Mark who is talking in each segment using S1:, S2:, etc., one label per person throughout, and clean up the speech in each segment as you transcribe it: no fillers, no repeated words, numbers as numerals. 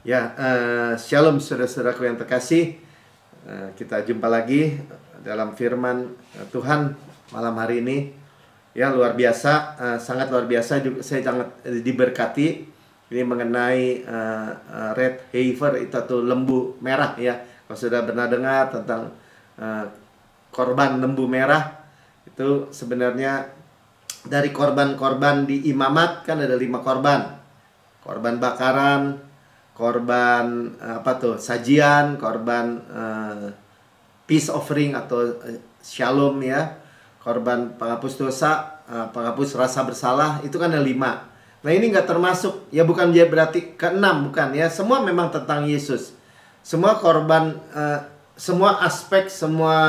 S1: Ya, shalom saudara-saudaraku yang terkasih. Kita jumpa lagi dalam firman Tuhan malam hari ini. Ya, luar biasa, sangat luar biasa juga. Saya sangat diberkati. Ini mengenai red heifer, itu atau lembu merah ya. Kalau sudah pernah dengar tentang korban lembu merah, itu sebenarnya dari korban-korban di imamat kan ada 5 korban. Korban bakaran, korban sajian, korban peace offering atau shalom ya, korban penghapus dosa, penghapus rasa bersalah, itu kan ada 5. Nah ini nggak termasuk ya, bukan berarti ke-6, bukan ya, semua memang tentang Yesus. Semua korban, semua aspek, semua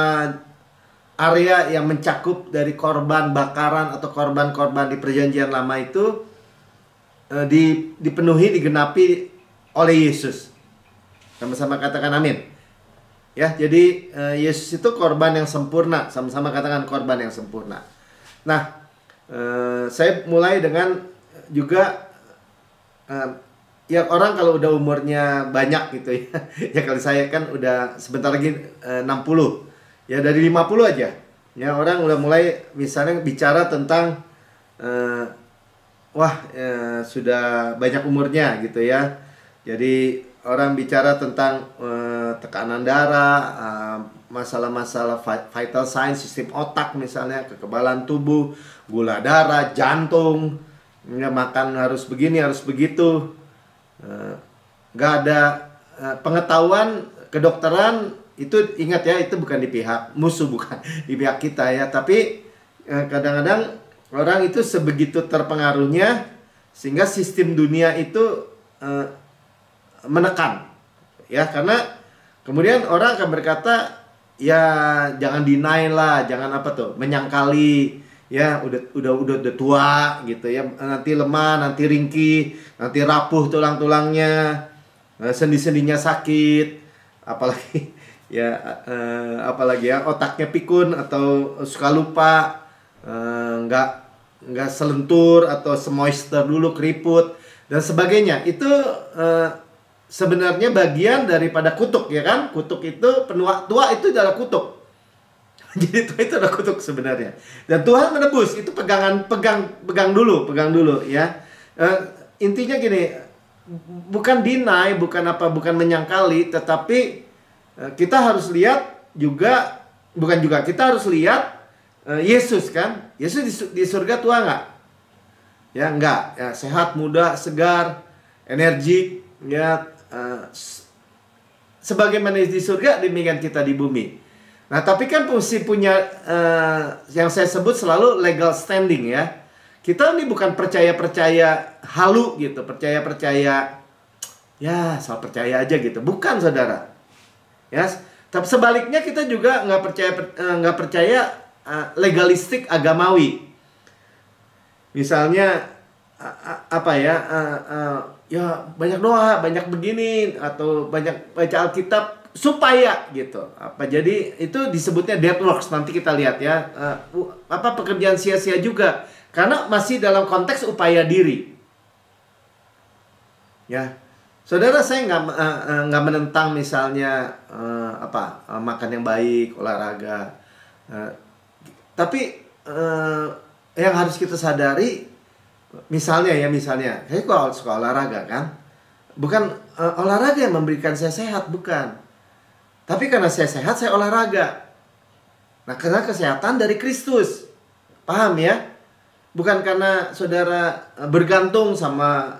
S1: area yang mencakup dari korban bakaran atau korban-korban di perjanjian lama itu dipenuhi, digenapi oleh Yesus. Sama-sama katakan amin. Ya, jadi Yesus itu korban yang sempurna. Sama-sama katakan korban yang sempurna. Nah, saya mulai dengan juga ya, orang kalau udah umurnya banyak gitu ya. Ya kalau saya kan udah sebentar lagi 60. Ya dari 50 aja. Ya orang udah mulai misalnya bicara tentang sudah banyak umurnya gitu ya. Jadi orang bicara tentang tekanan darah, masalah-masalah vital signs, sistem otak misalnya, kekebalan tubuh, gula darah, jantung, ya, makan harus begini, harus begitu. Nggak ada pengetahuan kedokteran itu, ingat ya, itu bukan di pihak musuh, bukan di pihak kita ya. Tapi kadang-kadang orang itu sebegitu terpengaruhnya sehingga sistem dunia itu menekan ya, karena kemudian orang akan berkata ya jangan deny lah, jangan menyangkali ya, udah tua gitu ya, nanti lemah, nanti ringkih, nanti rapuh tulang-tulangnya, sendi-sendinya sakit, apalagi ya otaknya pikun atau suka lupa, nggak selentur atau semoisture dulu, keriput dan sebagainya. Itu sebenarnya bagian daripada kutuk ya kan. Kutuk itu tua itu adalah kutuk. Jadi tua itu adalah kutuk sebenarnya. Dan Tuhan menebus itu, pegang dulu ya. Intinya gini, bukan deny, bukan menyangkali, tetapi kita harus lihat juga, kita harus lihat Yesus kan. Yesus di surga tua nggak? Ya enggak, ya, sehat, muda, segar, energik ya, sebagaimana di surga demikian kita di bumi. Nah tapi kan mesti punya yang saya sebut selalu legal standing ya. Kita ini bukan percaya halu gitu, percaya ya soal percaya aja gitu, bukan saudara ya. Tapi sebaliknya kita juga nggak percaya legalistik agamawi. Misalnya ya banyak doa, banyak begini, atau banyak baca Alkitab supaya gitu. Jadi itu disebutnya dead works. Nanti kita lihat ya, pekerjaan sia-sia juga, karena masih dalam konteks upaya diri. Ya, saudara, saya nggak menentang misalnya makan yang baik, olahraga. Tapi yang harus kita sadari, misalnya saya kok suka olahraga kan, bukan olahraga yang memberikan saya sehat, bukan. Tapi karena saya sehat, saya olahraga. Nah, karena kesehatan dari Kristus, paham ya? Bukan karena saudara bergantung sama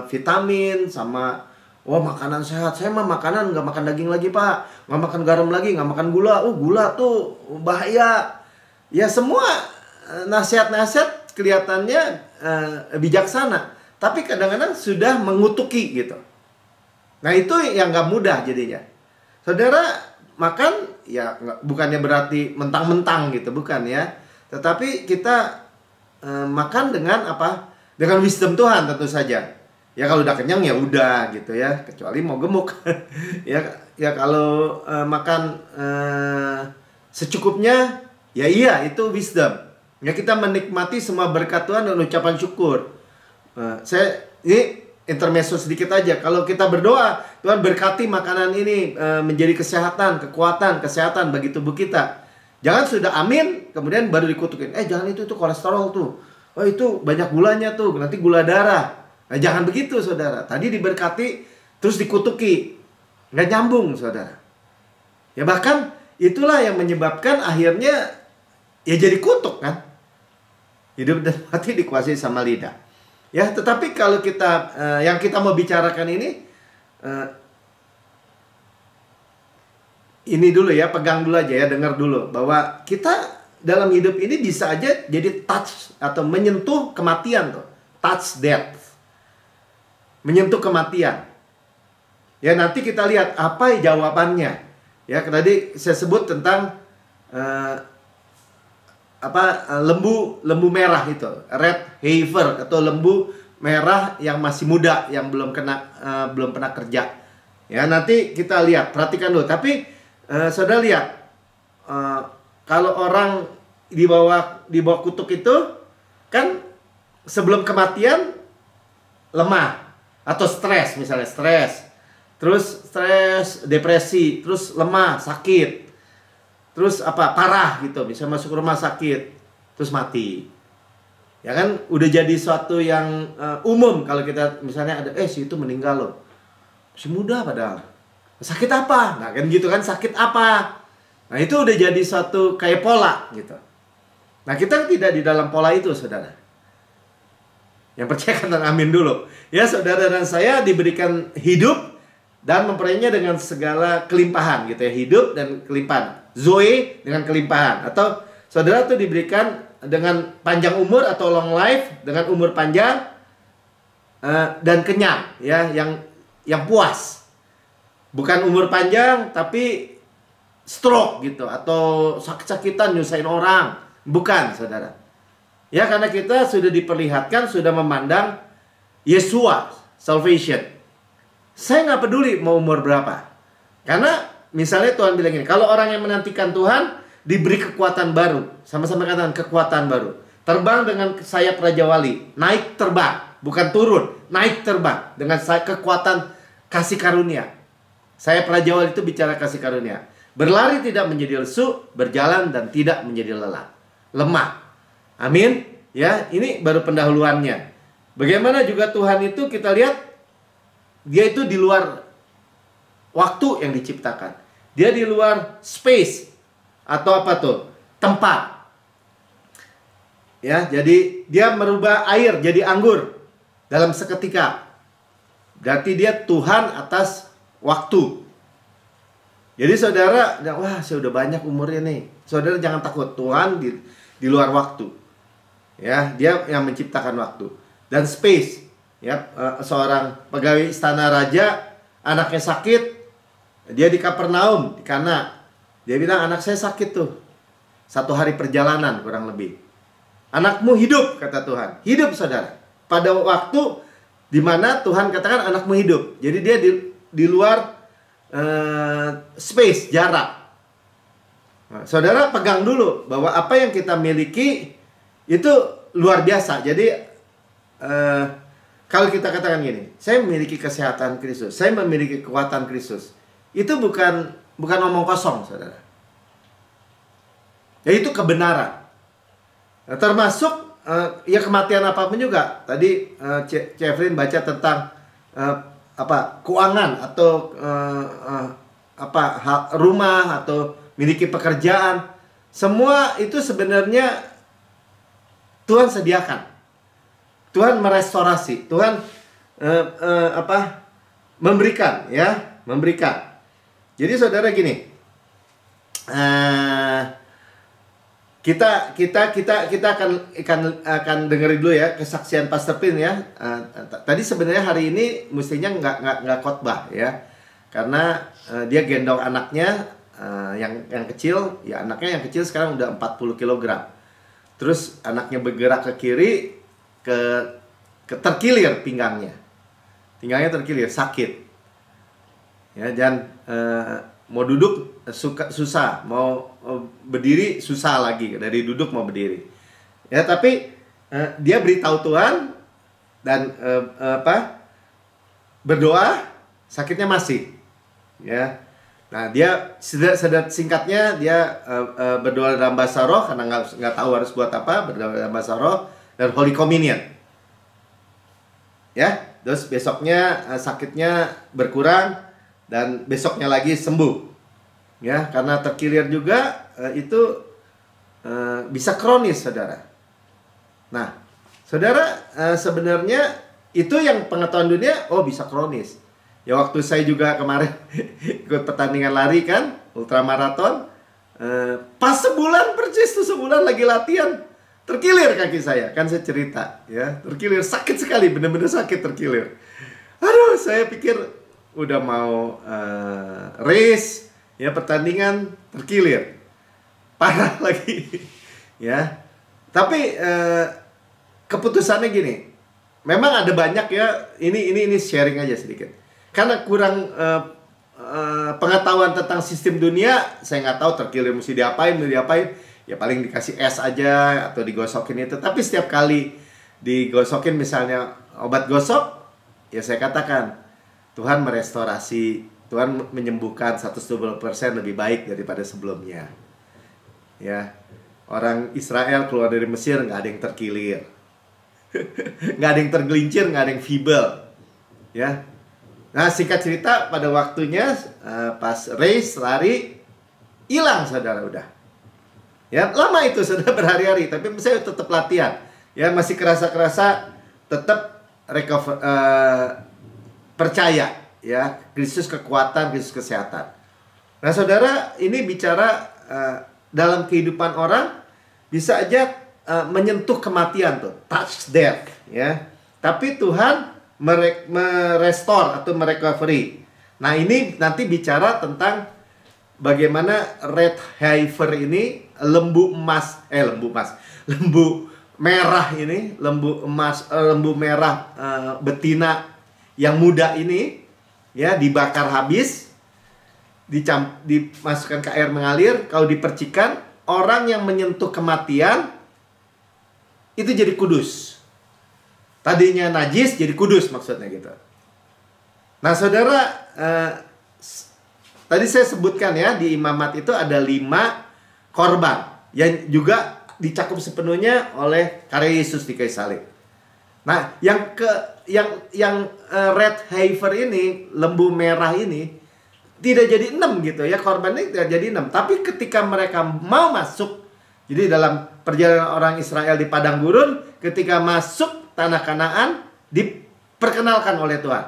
S1: vitamin, sama makanan sehat. Saya mah makanan nggak makan daging lagi pak, nggak makan garam lagi, nggak makan gula. Gula tuh bahaya. Ya semua nasihat-nasihat kelihatannya bijaksana, tapi kadang-kadang sudah mengutuki gitu. Nah itu yang nggak mudah jadinya. Saudara makan ya bukannya berarti mentang-mentang gitu, bukan ya. Tetapi kita makan dengan dengan wisdom Tuhan tentu saja. Ya kalau udah kenyang ya udah gitu ya, kecuali mau gemuk. ya kalau makan secukupnya, ya iya, itu wisdom. Ya kita menikmati semua berkat Tuhan dan ucapan syukur. Ini intermezzo sedikit aja. Kalau kita berdoa, Tuhan berkati makanan ini menjadi kesehatan, kekuatan, kesehatan bagi tubuh kita. Jangan sudah amin, kemudian baru dikutukin. Jangan itu kolesterol tuh. Oh itu banyak gulanya tuh, nanti gula darah. Nah, jangan begitu saudara. Tadi diberkati, terus dikutuki. Nggak nyambung saudara. Ya bahkan itulah yang menyebabkan akhirnya ya jadi kutuk kan. Hidup dan mati dikuasai sama lidah. Ya, tetapi kalau kita yang kita mau bicarakan ini dulu ya, pegang dulu aja ya, dengar dulu bahwa kita dalam hidup ini bisa aja jadi touch atau menyentuh kematian tuh. Touch death. Menyentuh kematian. Ya, nanti kita lihat apa jawabannya. Ya, tadi saya sebut tentang lembu merah itu, red heifer atau lembu merah yang masih muda, yang belum pernah kerja. Ya, nanti kita lihat, perhatikan dulu. Tapi saudara lihat, kalau orang di bawah kutuk itu kan sebelum kematian lemah atau stres, misalnya stres, depresi, terus lemah, sakit. Terus parah gitu, bisa masuk rumah sakit, terus mati. Ya kan, udah jadi suatu yang umum kalau kita misalnya ada si itu meninggal loh. Masih muda padahal. Sakit apa? Nah kan gitu kan, sakit apa? Nah itu udah jadi suatu kayak pola gitu. Nah kita tidak di dalam pola itu saudara. Yang percaya katakan amin dulu. Ya saudara dan saya diberikan hidup dan memperolehnya dengan segala kelimpahan gitu ya. Hidup dan kelimpahan. Zoe dengan kelimpahan. Atau saudara tuh diberikan dengan panjang umur atau long life, dengan umur panjang dan kenyang ya, yang puas. Bukan umur panjang tapi stroke gitu, atau sakit-sakitan nyusahin orang. Bukan saudara. Ya, karena kita sudah diperlihatkan, sudah memandang Yesua, salvation. Saya nggak peduli mau umur berapa. Karena misalnya Tuhan bilang gini, kalau orang yang menantikan Tuhan diberi kekuatan baru. Sama-sama katakan kekuatan baru. Terbang dengan sayap Raja Wali. Naik terbang, bukan turun. Naik terbang dengan kekuatan kasih karunia. Sayap Raja Wali itu bicara kasih karunia. Berlari tidak menjadi lesu, berjalan dan tidak menjadi lelah. Lemah. Amin. Ya, ini baru pendahuluannya. Bagaimana juga Tuhan itu kita lihat, dia itu di luar waktu yang diciptakan. Dia di luar space atau tempat. Ya, jadi dia merubah air jadi anggur dalam seketika. Berarti dia Tuhan atas waktu. Jadi saudara, wah saya udah banyak umurnya nih. Saudara jangan takut, Tuhan di luar waktu. Ya, dia yang menciptakan waktu dan space. Ya, seorang pegawai istana raja, anaknya sakit. Dia di Kapernaum, di Kana. Dia bilang, anak saya sakit tuh. 1 hari perjalanan kurang lebih. Anakmu hidup, kata Tuhan. Hidup saudara. Pada waktu di mana Tuhan katakan anakmu hidup. Jadi dia di luar space, jarak. Nah, saudara pegang dulu bahwa apa yang kita miliki itu luar biasa. Jadi kalau kita katakan gini, saya memiliki kesehatan Kristus, saya memiliki kekuatan Kristus. Itu bukan omong kosong, saudara. Ya itu kebenaran. Nah, termasuk ya kematian apapun juga. Tadi Cevrin baca tentang keuangan atau rumah atau miliki pekerjaan. Semua itu sebenarnya Tuhan sediakan. Tuhan merestorasi. Tuhan memberikan, ya, memberikan. Jadi saudara gini, kita akan dengerin dulu ya kesaksian Pastor Pin ya. Tadi sebenarnya hari ini mestinya nggak khotbah ya, karena dia gendong anaknya yang kecil, ya anaknya yang kecil sekarang udah 40 kg. Terus anaknya bergerak ke kiri, terkilir pinggangnya terkilir, sakit. Ya, dan mau duduk susah, mau berdiri susah lagi, dari duduk mau berdiri. Ya, tapi dia beritahu Tuhan dan berdoa, sakitnya masih. Ya. Nah, dia singkatnya dia berdoa dalam bahasa roh karena nggak tahu harus buat apa, berdoa dalam bahasa roh dan Holy Communion. Ya, terus besoknya sakitnya berkurang dan besoknya lagi sembuh. Ya, karena terkilir juga itu bisa kronis, saudara. Nah, saudara, sebenarnya itu yang pengetahuan dunia, oh bisa kronis. Ya waktu saya juga kemarin ikut pertandingan lari kan, ultramaraton, pas sebulan persis tuh, sebulan lagi latihan, terkilir kaki saya, kan saya cerita ya, terkilir, sakit sekali, bener-bener sakit, terkilir. Aduh, saya pikir udah mau race, ya pertandingan, terkilir, parah lagi, ya. Tapi keputusannya gini, memang ada banyak ya, ini sharing aja sedikit. Karena kurang pengetahuan tentang sistem dunia, saya nggak tahu terkilir mesti diapain. Ya paling dikasih es aja atau digosokin itu. Tapi setiap kali digosokin misalnya obat gosok, ya saya katakan Tuhan merestorasi, Tuhan menyembuhkan 120% lebih baik daripada sebelumnya. Ya, orang Israel keluar dari Mesir nggak ada yang terkilir, nggak ada yang tergelincir, nggak ada yang feeble. Ya. Nah, singkat cerita, pada waktunya pas race, lari, hilang, saudara, udah. Ya, lama itu, saudara, berhari-hari. Tapi saya tetap latihan. Ya, masih kerasa-kerasa, tetap recover, percaya. Ya, Kristus kekuatan, Kristus kesehatan. Nah, saudara, ini bicara dalam kehidupan orang, bisa aja menyentuh kematian tuh, touch death. Ya, tapi Tuhan merestore atau merecovery. Nah, ini nanti bicara tentang bagaimana red heifer ini, lembu merah ini, lembu merah betina yang muda ini, ya, dibakar habis, dimasukkan ke air mengalir. Kalau dipercikan, orang yang menyentuh kematian itu jadi kudus. Tadinya najis jadi kudus, maksudnya gitu. Nah, saudara, tadi saya sebutkan ya, di imamat itu ada 5 korban yang juga dicakup sepenuhnya oleh karya Yesus di kayu salib. Nah, yang red heifer ini, lembu merah ini, tidak jadi 6 gitu ya, korbannya tidak jadi 6. Tapi ketika mereka mau masuk, jadi dalam perjalanan orang Israel di padang gurun, ketika masuk tanah Kanaan, diperkenalkan oleh Tuhan,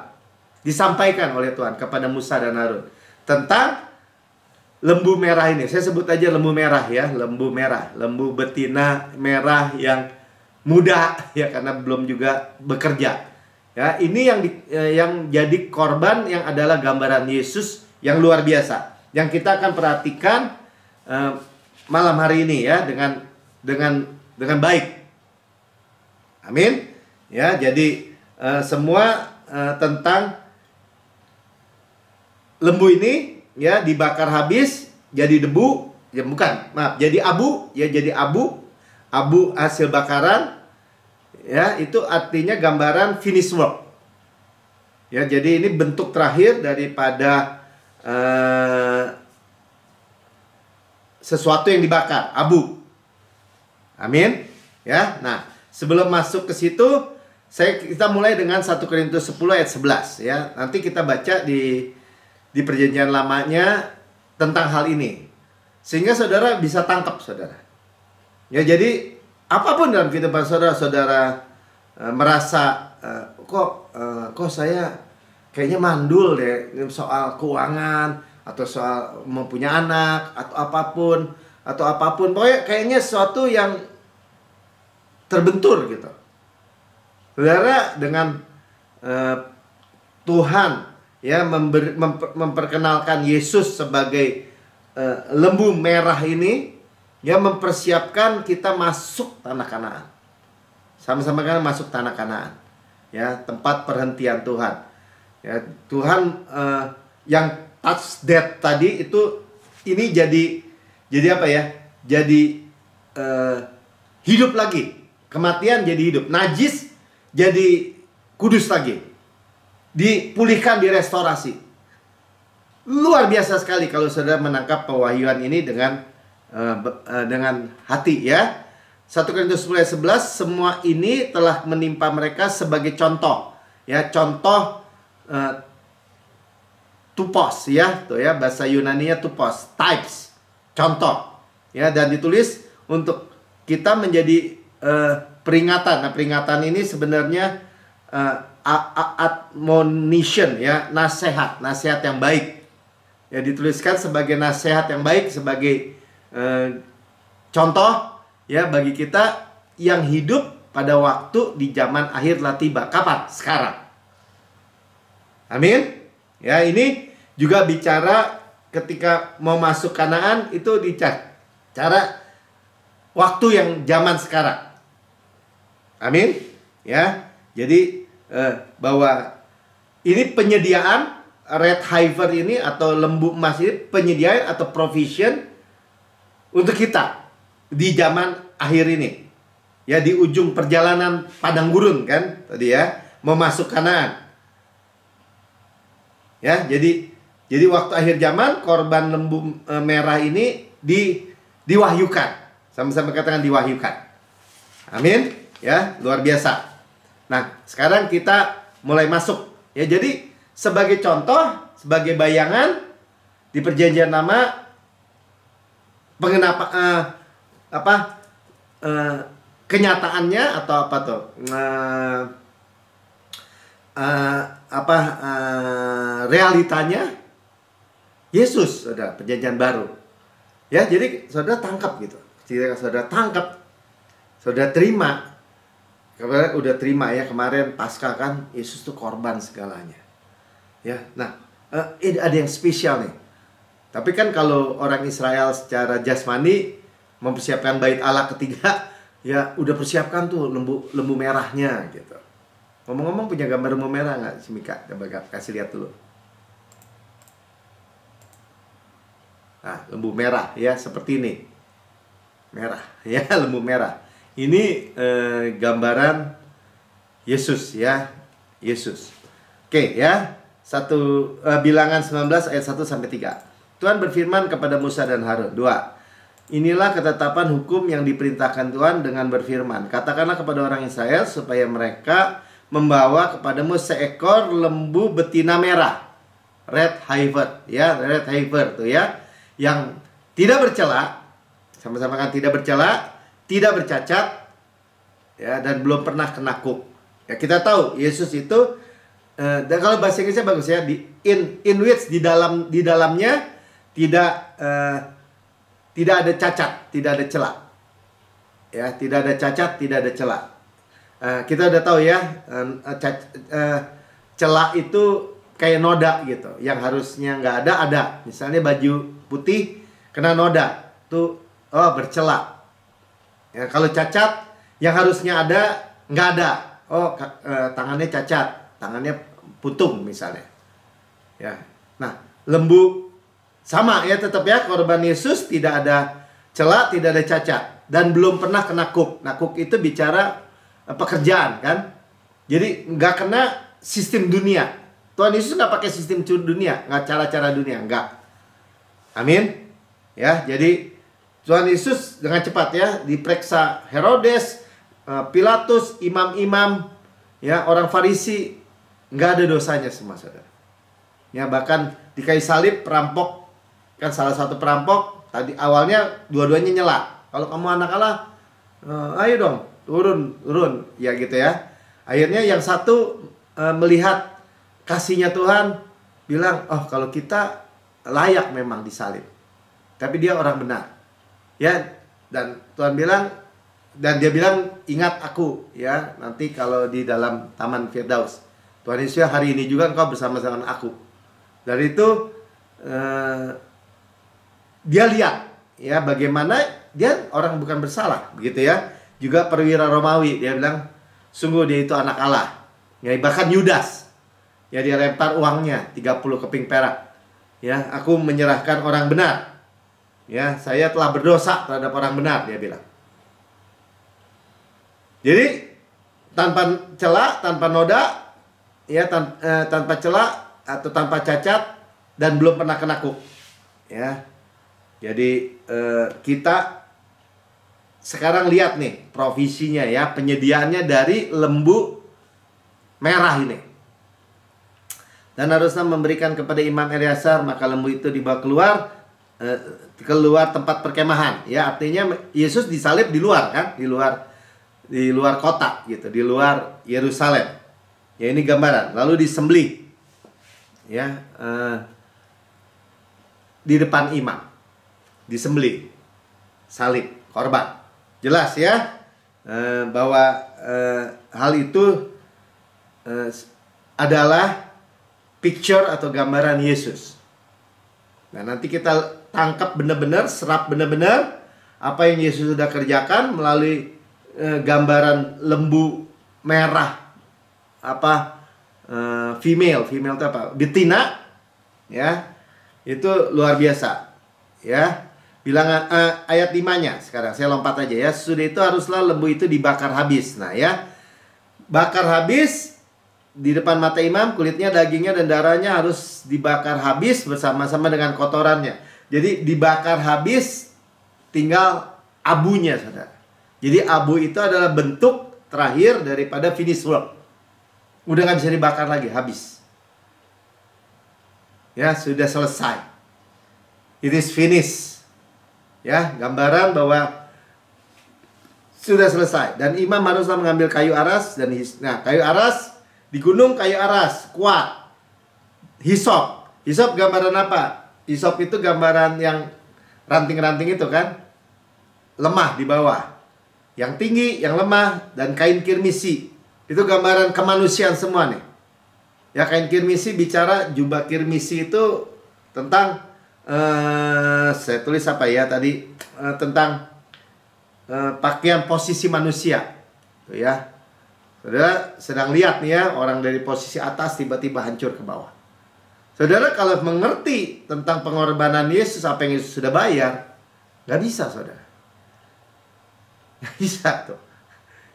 S1: disampaikan oleh Tuhan kepada Musa dan Harun tentang lembu merah ini. Saya sebut aja lembu merah ya, lembu merah, lembu betina merah yang muda ya, karena belum juga bekerja. Ya, ini yang jadi korban, yang adalah gambaran Yesus yang luar biasa, yang kita akan perhatikan malam hari ini ya, dengan baik. Amin. Ya, jadi semua tentang lembu ini ya, dibakar habis jadi debu, ya bukan, maaf, jadi abu, ya, jadi abu hasil bakaran, ya, itu artinya gambaran finish work. Ya, jadi ini bentuk terakhir daripada sesuatu yang dibakar, abu. Amin. Ya, nah, sebelum masuk ke situ, kita mulai dengan 1 Korintus 10 ayat 11 ya. Nanti kita baca di perjanjian lamanya tentang hal ini, sehingga saudara bisa tangkap, saudara. Ya, jadi apapun dalam kehidupan saudara merasa kok saya kayaknya mandul deh soal keuangan atau soal mempunyai anak atau apapun, pokoknya kayaknya sesuatu yang terbentur gitu. Saudara, dengan Tuhan ya memperkenalkan Yesus sebagai lembu merah ini, ya, mempersiapkan kita masuk tanah Kanaan. Sama-sama kan masuk tanah Kanaan. Ya, tempat perhentian Tuhan. Ya, Tuhan yang touch death tadi itu, ini jadi apa ya? Jadi hidup lagi. Kematian jadi hidup. Najis jadi kudus lagi. dipulihkan, direstorasi. Luar biasa sekali kalau saudara menangkap pewahyuan ini dengan hati ya. 1 Korintus 10 ayat 11, semua ini telah menimpa mereka sebagai contoh. Ya, contoh tupos ya, tuh ya, bahasa Yunaninya tupos, types, contoh. Ya, dan ditulis untuk kita menjadi peringatan. Nah, peringatan ini sebenarnya admonition ya, nasihat yang baik. Ya, dituliskan sebagai nasihat yang baik, sebagai contoh ya bagi kita yang hidup pada waktu di zaman akhir telah tiba. Kapan? Sekarang. Amin. Ya, ini juga bicara ketika mau masuk Kanaan, itu bicara waktu yang zaman sekarang. Amin. Ya. Jadi bahwa ini penyediaan red heifer ini atau lembu emas ini, penyediaan atau provision untuk kita di zaman akhir ini. Ya, di ujung perjalanan padang gurun kan tadi ya, mau masuk Kanaan. Ya, jadi waktu akhir zaman korban lembu merah ini diwahyukan. Sama-sama katakan diwahyukan. Amin. Ya, luar biasa. Nah, sekarang kita mulai masuk. Ya, jadi sebagai contoh, sebagai bayangan di Perjanjian Lama, kenyataannya atau apa tuh? Realitanya Yesus, saudara, Perjanjian Baru. Ya, jadi saudara tangkap gitu. Jika saudara tangkap, saudara terima. Kemarin udah terima ya, kemarin Paskah kan, Yesus tuh korban segalanya. Ya, nah, ini ada yang spesial nih. Tapi kan kalau orang Israel secara jasmani mempersiapkan bait Allah ketiga, ya udah persiapkan tuh lembu merahnya gitu. Ngomong-ngomong, punya gambar lembu merah nggak si Mika? Coba kasih lihat dulu. Nah, lembu merah ya, seperti ini. Merah ya, lembu merah. Ini gambaran Yesus ya, Yesus. Oke ya, Bilangan 19 ayat 1 sampai 3. Tuhan berfirman kepada Musa dan Harun. 2. Inilah ketetapan hukum yang diperintahkan Tuhan dengan berfirman. Katakanlah kepada orang Israel supaya mereka membawa kepadamu seekor lembu betina merah, red heifer ya, red heifer tuh ya, yang tidak bercela. Sama-sama kan, tidak bercela, tidak bercacat ya, dan belum pernah kena kuk. Ya, kita tahu Yesus itu dan kalau bahasa Inggrisnya bagus ya, in which di dalamnya tidak ada cacat, tidak ada celah. Ya, tidak ada cacat, tidak ada celah. Kita udah tahu ya, celah itu kayak noda gitu, yang harusnya nggak ada. Misalnya baju putih kena noda, tuh bercelah. Ya, kalau cacat yang harusnya ada nggak ada. Tangannya cacat, tangannya putung misalnya. Ya. Nah, lembu sama ya, tetap ya, korban Yesus tidak ada celah, tidak ada cacat, dan belum pernah kena kuk. Nah, kuk itu bicara pekerjaan kan. Jadi nggak kena sistem dunia. Tuhan Yesus nggak pakai sistem dunia, nggak cara-cara dunia, nggak. Amin. Ya, jadi Tuhan Yesus dengan cepat ya diperiksa Herodes, Pilatus, imam-imam, ya, orang Farisi, nggak ada dosanya semua, saudara. Ya, bahkan di kayu salib perampok, kan salah satu perampok tadi awalnya dua-duanya nyela. Kalau kamu anak Allah, ayo dong turun, ya gitu ya. Akhirnya yang satu melihat kasihnya Tuhan, bilang, kalau kita layak memang disalib, tapi dia orang benar. Ya, dan Tuhan bilang, dan dia bilang, ingat aku ya, nanti kalau di dalam Taman Firdaus, Tuhan Yesus, hari ini juga engkau bersama-sama aku. Dari itu dia lihat ya bagaimana dia orang bukan bersalah, begitu ya. Juga perwira Romawi, dia bilang, sungguh dia itu anak Allah. Ya, bahkan Yudas, ya, dia lempar uangnya 30 keping perak. Ya, aku menyerahkan orang benar. Ya, saya telah berdosa terhadap orang benar, dia bilang. Jadi tanpa celah, tanpa noda, ya, tanpa celah atau tanpa cacat, dan belum pernah kena kuk. Ya. Jadi kita sekarang lihat nih provisinya ya, penyediaannya dari lembu merah ini. Dan harusnya memberikan kepada Imam Eleazar, maka lembu itu dibawa keluar tempat perkemahan. Ya, artinya Yesus disalib di luar kan, di luar kota gitu, di luar Yerusalem. Ya, ini gambaran. Lalu disembelih. Ya, di depan imam. Disembelih. Salib, korban. Jelas ya, bahwa hal itu adalah picture atau gambaran Yesus. Nah, nanti kita tangkap benar-benar, serap benar-benar apa yang Yesus sudah kerjakan melalui gambaran lembu merah, female itu apa? Betina, ya, itu luar biasa, ya. Bilangan ayat 5-nya sekarang saya lompat aja ya. Sudah itu haruslah lembu itu dibakar habis. Nah ya, bakar habis di depan mata imam, kulitnya, dagingnya, dan darahnya harus dibakar habis bersama-sama dengan kotorannya. Jadi dibakar habis, tinggal abunya, saudara. Jadi abu itu adalah bentuk terakhir daripada finish work. Udah nggak bisa dibakar lagi, habis. Ya, sudah selesai. It is finished. Ya, gambaran bahwa sudah selesai. Dan imam haruslah mengambil kayu aras dan kayu aras di gunung, kayu aras kuat. Hisop. Hisop gambaran apa? Hisop itu gambaran yang ranting-ranting itu kan, lemah di bawah. Yang tinggi, yang lemah, dan kain kirmisi. Itu gambaran kemanusiaan semua nih. Ya, kain kirmisi bicara, jubah kirmisi itu tentang saya tulis apa ya tadi, tentang pakaian posisi manusia. Tuh ya. Saudara sedang lihat nih ya, orang dari posisi atas tiba-tiba hancur ke bawah. Saudara kalau mengerti tentang pengorbanan Yesus, apa yang Yesus sudah bayar, nggak bisa, saudara. Nggak bisa tuh.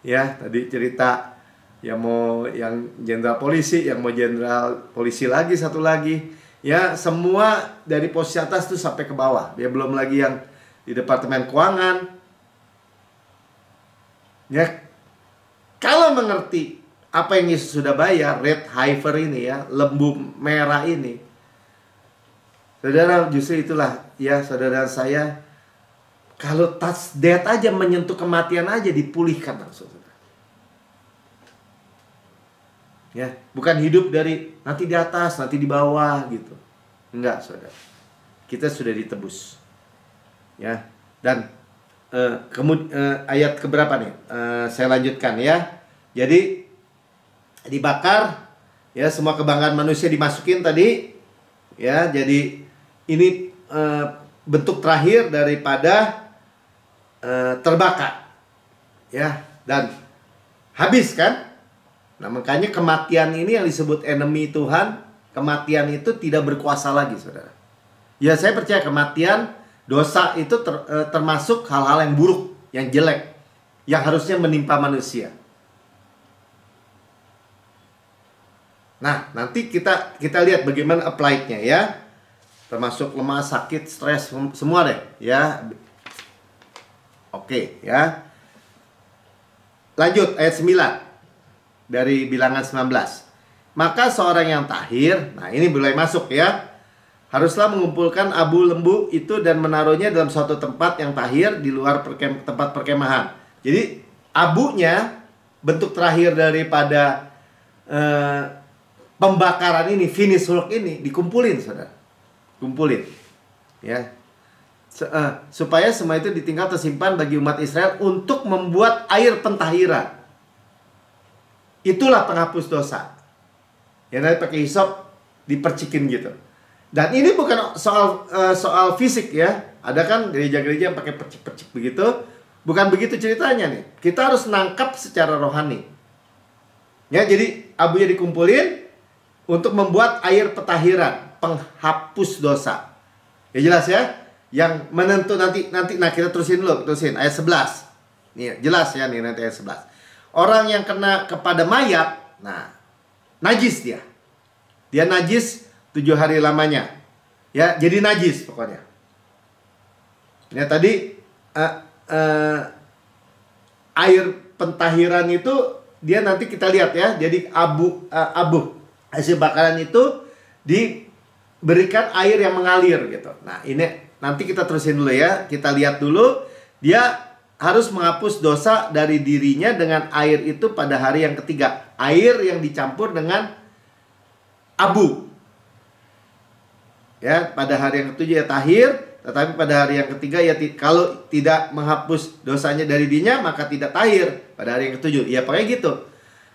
S1: Ya, tadi cerita yang mau yang jenderal polisi, yang mau jenderal polisi lagi, satu lagi. Ya, semua dari posisi atas tuh sampai ke bawah. Ya, belum lagi yang di departemen keuangan. Ya, kalau mengerti apa yang Yesus sudah bayar, red heifer ini ya, lembu merah ini. Saudara, justru itulah ya, saudara saya, kalau touch death aja, menyentuh kematian aja, dipulihkan langsung. Ya, bukan hidup dari nanti di atas, nanti di bawah gitu. Enggak, saudara. Kita sudah ditebus. Ya. Dan kemudian ayat keberapa nih? Saya lanjutkan ya. Jadi dibakar ya, semua kebanggaan manusia dimasukin tadi. Ya, jadi ini bentuk terakhir daripada terbakar. Ya, dan habis kan? Nah, makanya kematian ini yang disebut enemy Tuhan, kematian itu tidak berkuasa lagi, saudara. Ya, saya percaya kematian, dosa itu termasuk hal-hal yang buruk, yang jelek, yang harusnya menimpa manusia. Nah, nanti kita lihat bagaimana applied-nya ya. Termasuk lemah, sakit, stres, semua deh ya. Oke ya. Lanjut ayat 9. Dari bilangan 19. Maka seorang yang tahir, nah ini mulai masuk ya, haruslah mengumpulkan abu lembu itu dan menaruhnya dalam suatu tempat yang tahir di luar tempat perkemahan. Jadi abunya, bentuk terakhir daripada pembakaran ini, finish work ini, dikumpulin, saudara. Kumpulin ya, supaya semua itu ditinggal tersimpan bagi umat Israel untuk membuat air pentahiran. Itulah penghapus dosa. Ya, nanti pakai hisop dipercikin gitu. Dan ini bukan soal fisik ya. Ada kan gereja-gereja yang pakai percik-percik begitu. Bukan begitu ceritanya nih. Kita harus nangkap secara rohani. Ya, jadi abunya dikumpulin untuk membuat air pentahiran, penghapus dosa. Ya, jelas ya. Yang menentu nanti nah kita terusin ayat 11. Nih, jelas ya nih nanti ayat 11. Orang yang kena kepada mayat, nah najis dia. Dia najis 7 hari lamanya. Ya, jadi najis pokoknya. Ya tadi air pentahiran itu dia nanti kita lihat ya. Jadi abu hasil bakaran itu diberikan air yang mengalir gitu. Nah, ini nanti kita terusin dulu ya. Kita lihat dulu, dia harus menghapus dosa dari dirinya dengan air itu pada hari yang ketiga. Air yang dicampur dengan abu. Ya, pada hari yang ketujuh ya tahir, tetapi pada hari yang ketiga ya kalau tidak menghapus dosanya dari dirinya maka tidak tahir pada hari yang ketujuh. Ya pokoknya gitu.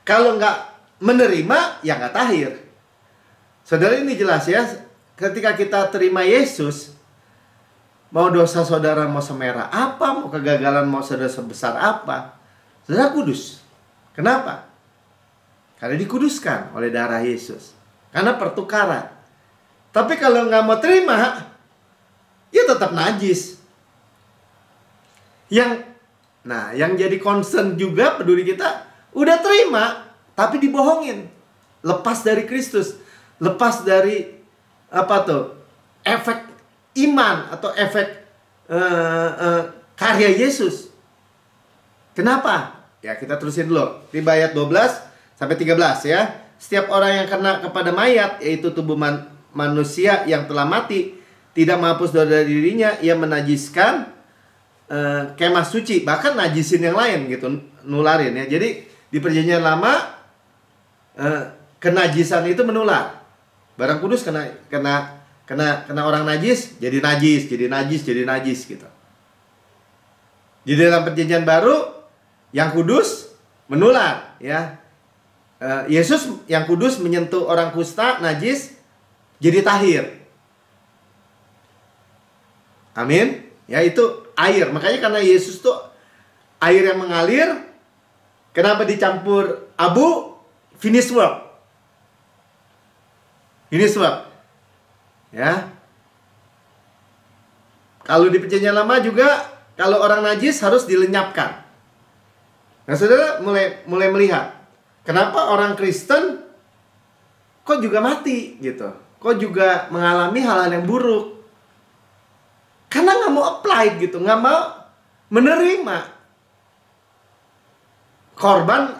S1: Kalau nggak menerima ya nggak tahir. Saudara, ini jelas ya. Ketika kita terima Yesus, mau dosa saudara mau semerah apa, mau kegagalan mau saudara sebesar apa, saudara kudus. Kenapa? Karena dikuduskan oleh darah Yesus. Karena pertukaran. Tapi kalau nggak mau terima, ya tetap najis. Yang jadi concern juga peduli kita, udah terima, tapi dibohongin. Lepas dari Kristus. Lepas dari, efek iman atau efek karya Yesus. Kenapa? Ya kita terusin dulu. Di ayat 12 sampai 13 ya. Setiap orang yang kena kepada mayat, yaitu tubuh manusia yang telah mati, tidak menghapus dosa dari dirinya, ia menajiskan kemah suci, bahkan najisin yang lain gitu, nularin ya. Jadi di perjanjian lama kenajisan itu menular. Barang kudus kena orang najis, jadi najis gitu. Di dalam perjanjian baru yang kudus menular ya. Yesus yang kudus menyentuh orang kusta najis jadi tahir. Amin. Ya itu air. Makanya karena Yesus tuh air yang mengalir, kenapa dicampur abu? Finish work. Finish work. Ya. Kalau di perjanjian lama juga, kalau orang najis harus dilenyapkan. Nah, saudara mulai melihat kenapa orang Kristen kok juga mati gitu. Kok juga mengalami hal-hal yang buruk. Karena nggak mau apply gitu, nggak mau menerima korban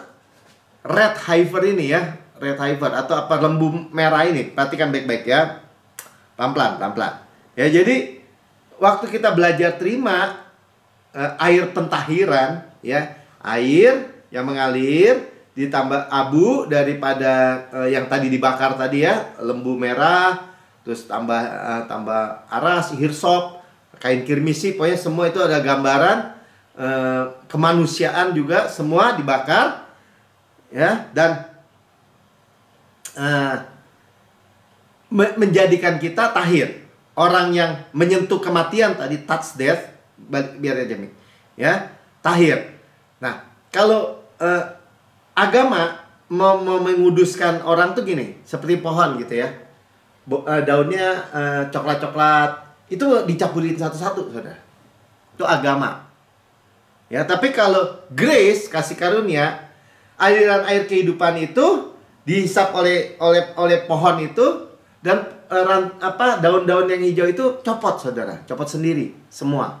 S1: red heifer ini ya, red heifer atau apa lembu merah ini. Perhatikan baik-baik ya, pelan-pelan. Ya jadi waktu kita belajar terima air pentahiran ya, air yang mengalir ditambah abu daripada yang tadi dibakar tadi ya, lembu merah, terus tambah aras, hirsop, kain kirmisi, pokoknya semua itu ada gambaran kemanusiaan juga, semua dibakar ya, dan menjadikan kita tahir. Orang yang menyentuh kematian tadi, touch death, biar aja nih ya, tahir. Nah kalau agama mau menguduskan orang tuh gini, seperti pohon gitu ya, daunnya coklat-coklat, itu dicampurin satu-satu, saudara. Itu agama. Ya, tapi kalau grace, kasih karunia, aliran air kehidupan itu dihisap oleh pohon itu, dan daun-daun yang hijau itu copot, saudara, copot sendiri semua.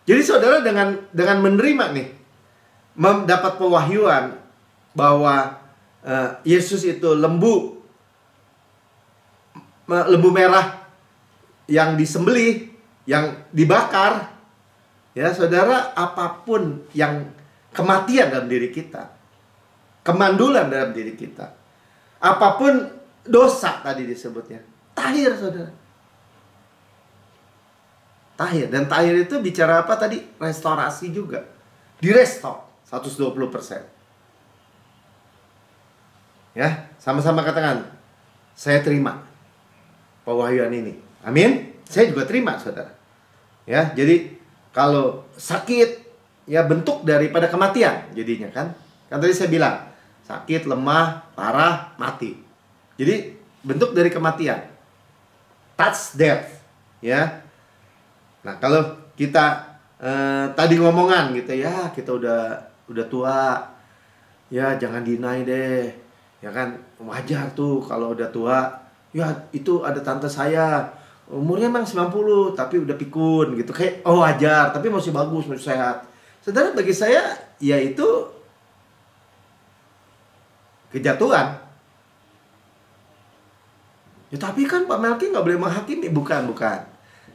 S1: Jadi saudara dengan menerima nih, mendapat pewahyuan bahwa Yesus itu lembu merah yang disembelih, yang dibakar. Ya saudara, apapun yang kematian dalam diri kita, kemandulan dalam diri kita, apapun dosa tadi disebutnya, tahir saudara. Tahir. Dan tahir itu bicara apa tadi? Restorasi juga. Direstore 120%. Ya, sama-sama katakan, saya terima pewahyuan ini. Amin. Saya juga terima, saudara. Ya, jadi kalau sakit, ya bentuk daripada kematian jadinya kan. Kan tadi saya bilang, sakit, lemah, parah, mati. Jadi bentuk dari kematian. Touch death, ya. Nah, kalau kita tadi ngomongan gitu ya, kita udah tua, ya jangan deny deh, Ya kan, wajar tuh kalau udah tua. Ya itu ada tante saya, umurnya emang 90 tapi udah pikun gitu. Kayak oh wajar, tapi masih bagus, masih sehat. Saudara, bagi saya ya itu kejatuhan. Ya tapi kan Pak Melki nggak boleh menghakimi. Bukan.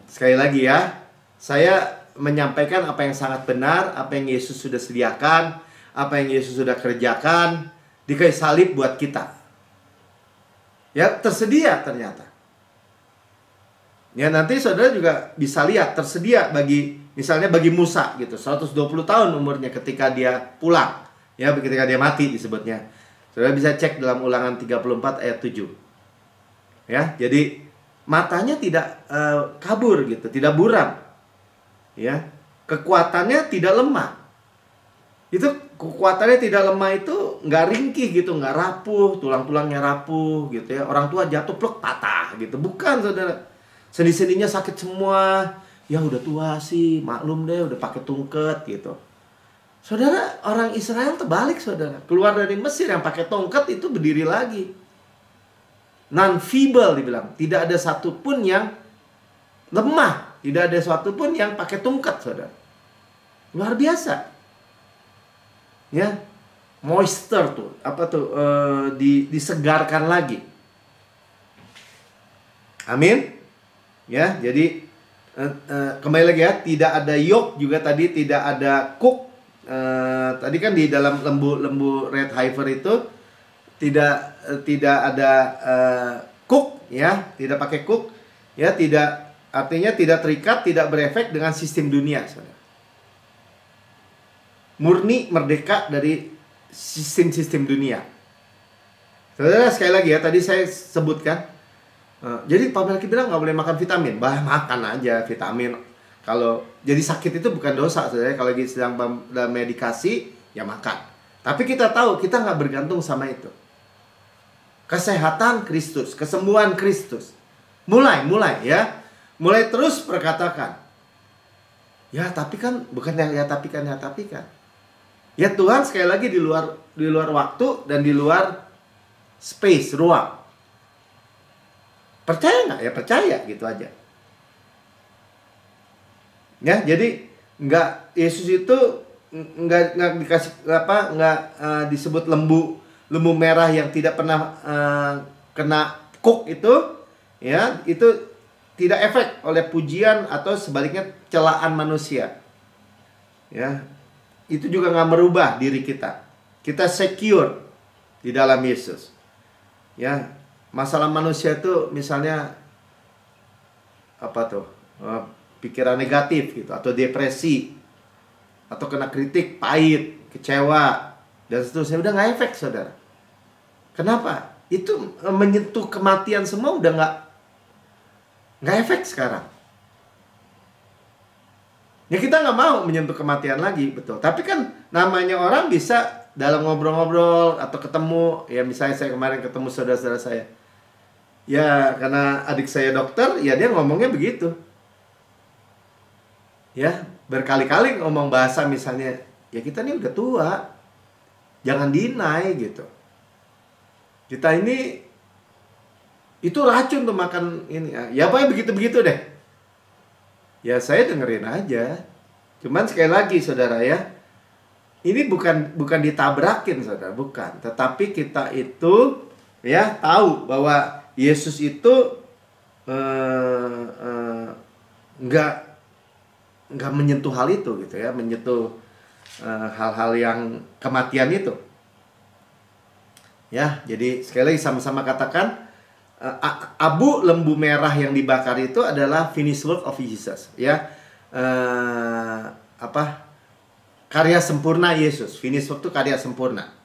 S1: Sekali lagi ya, saya menyampaikan apa yang sangat benar, apa yang Yesus sudah sediakan, apa yang Yesus sudah kerjakan di kayu salib buat kita. Ya, tersedia ternyata. Ya, nanti saudara juga bisa lihat tersedia bagi, misalnya bagi Musa gitu, 120 tahun umurnya ketika dia pulang. Ya, ketika dia mati disebutnya. Saudara bisa cek dalam Ulangan 34 ayat 7. Ya, jadi matanya tidak kabur gitu, tidak buram. Ya, kekuatannya tidak lemah. Itu kekuatannya tidak lemah itu nggak ringkih gitu, nggak rapuh, tulang-tulangnya rapuh gitu ya. Orang tua jatuh plek patah gitu. Bukan, saudara. Sendi-sendinya sakit semua. Ya udah tua sih, maklum deh, udah pakai tungket gitu. Saudara, orang Israel terbalik, saudara. Keluar dari Mesir yang pakai tongkat itu berdiri lagi. Non-feeble dibilang. Tidak ada satupun yang lemah. Tidak ada satupun yang pakai tongkat, saudara. Luar biasa. Ya, moisture tuh, apa tuh, disegarkan lagi. Amin. Ya, jadi kembali lagi ya, tidak ada yoke juga tadi, tidak ada cook. Tadi kan di dalam lembu red heifer itu tidak ada cook ya, tidak pakai cook ya, tidak, artinya tidak terikat, tidak berefek dengan sistem dunia, saudara. Murni merdeka dari sistem-sistem dunia. Saudara, sekali lagi ya, tadi saya sebutkan. Jadi Pak Melki bilang nggak boleh makan vitamin. Makan aja vitamin. Kalau jadi sakit itu bukan dosa, saudara. Kalau lagi sedang dalam medikasi, ya makan. Tapi kita tahu, kita nggak bergantung sama itu. Kesehatan Kristus, kesembuhan Kristus. Mulai ya. Mulai terus perkatakan. Ya tapi kan, bukan yang ya tapi kan. Ya Tuhan sekali lagi di luar waktu dan di luar space, ruang. Percaya nggak? Ya percaya, gitu aja. Ya, jadi nggak, Yesus itu nggak dikasih disebut lembu merah yang tidak pernah kena cook itu, ya itu tidak efek oleh pujian atau sebaliknya celaan manusia. Ya. Itu juga nggak merubah diri kita. Kita secure di dalam Yesus. Ya, masalah manusia itu misalnya apa tuh? Pikiran negatif gitu, atau depresi, atau kena kritik, pahit, kecewa, dan seterusnya, udah nggak efek, saudara. Kenapa? Itu menyentuh kematian semua udah nggak efek sekarang. Ya kita nggak mau menyentuh kematian lagi, betul. Tapi kan namanya orang bisa dalam ngobrol-ngobrol atau ketemu. Ya misalnya saya kemarin ketemu saudara-saudara saya. Ya karena adik saya dokter, ya dia ngomongnya begitu. Ya berkali-kali ngomong bahasa misalnya, ya kita ini udah tua, jangan deny gitu. Kita ini, itu racun tuh makan ini. Ya pokoknya begitu-begitu deh. Ya saya dengerin aja. Cuman sekali lagi saudara ya, ini bukan ditabrakin saudara, bukan. Tetapi kita itu ya tahu bahwa Yesus itu nggak menyentuh hal itu gitu ya, menyentuh hal-hal yang kematian itu. Ya, jadi sekali lagi sama-sama katakan, abu lembu merah yang dibakar itu adalah finished work of Jesus, ya. Karya sempurna Yesus. Finished work itu karya sempurna.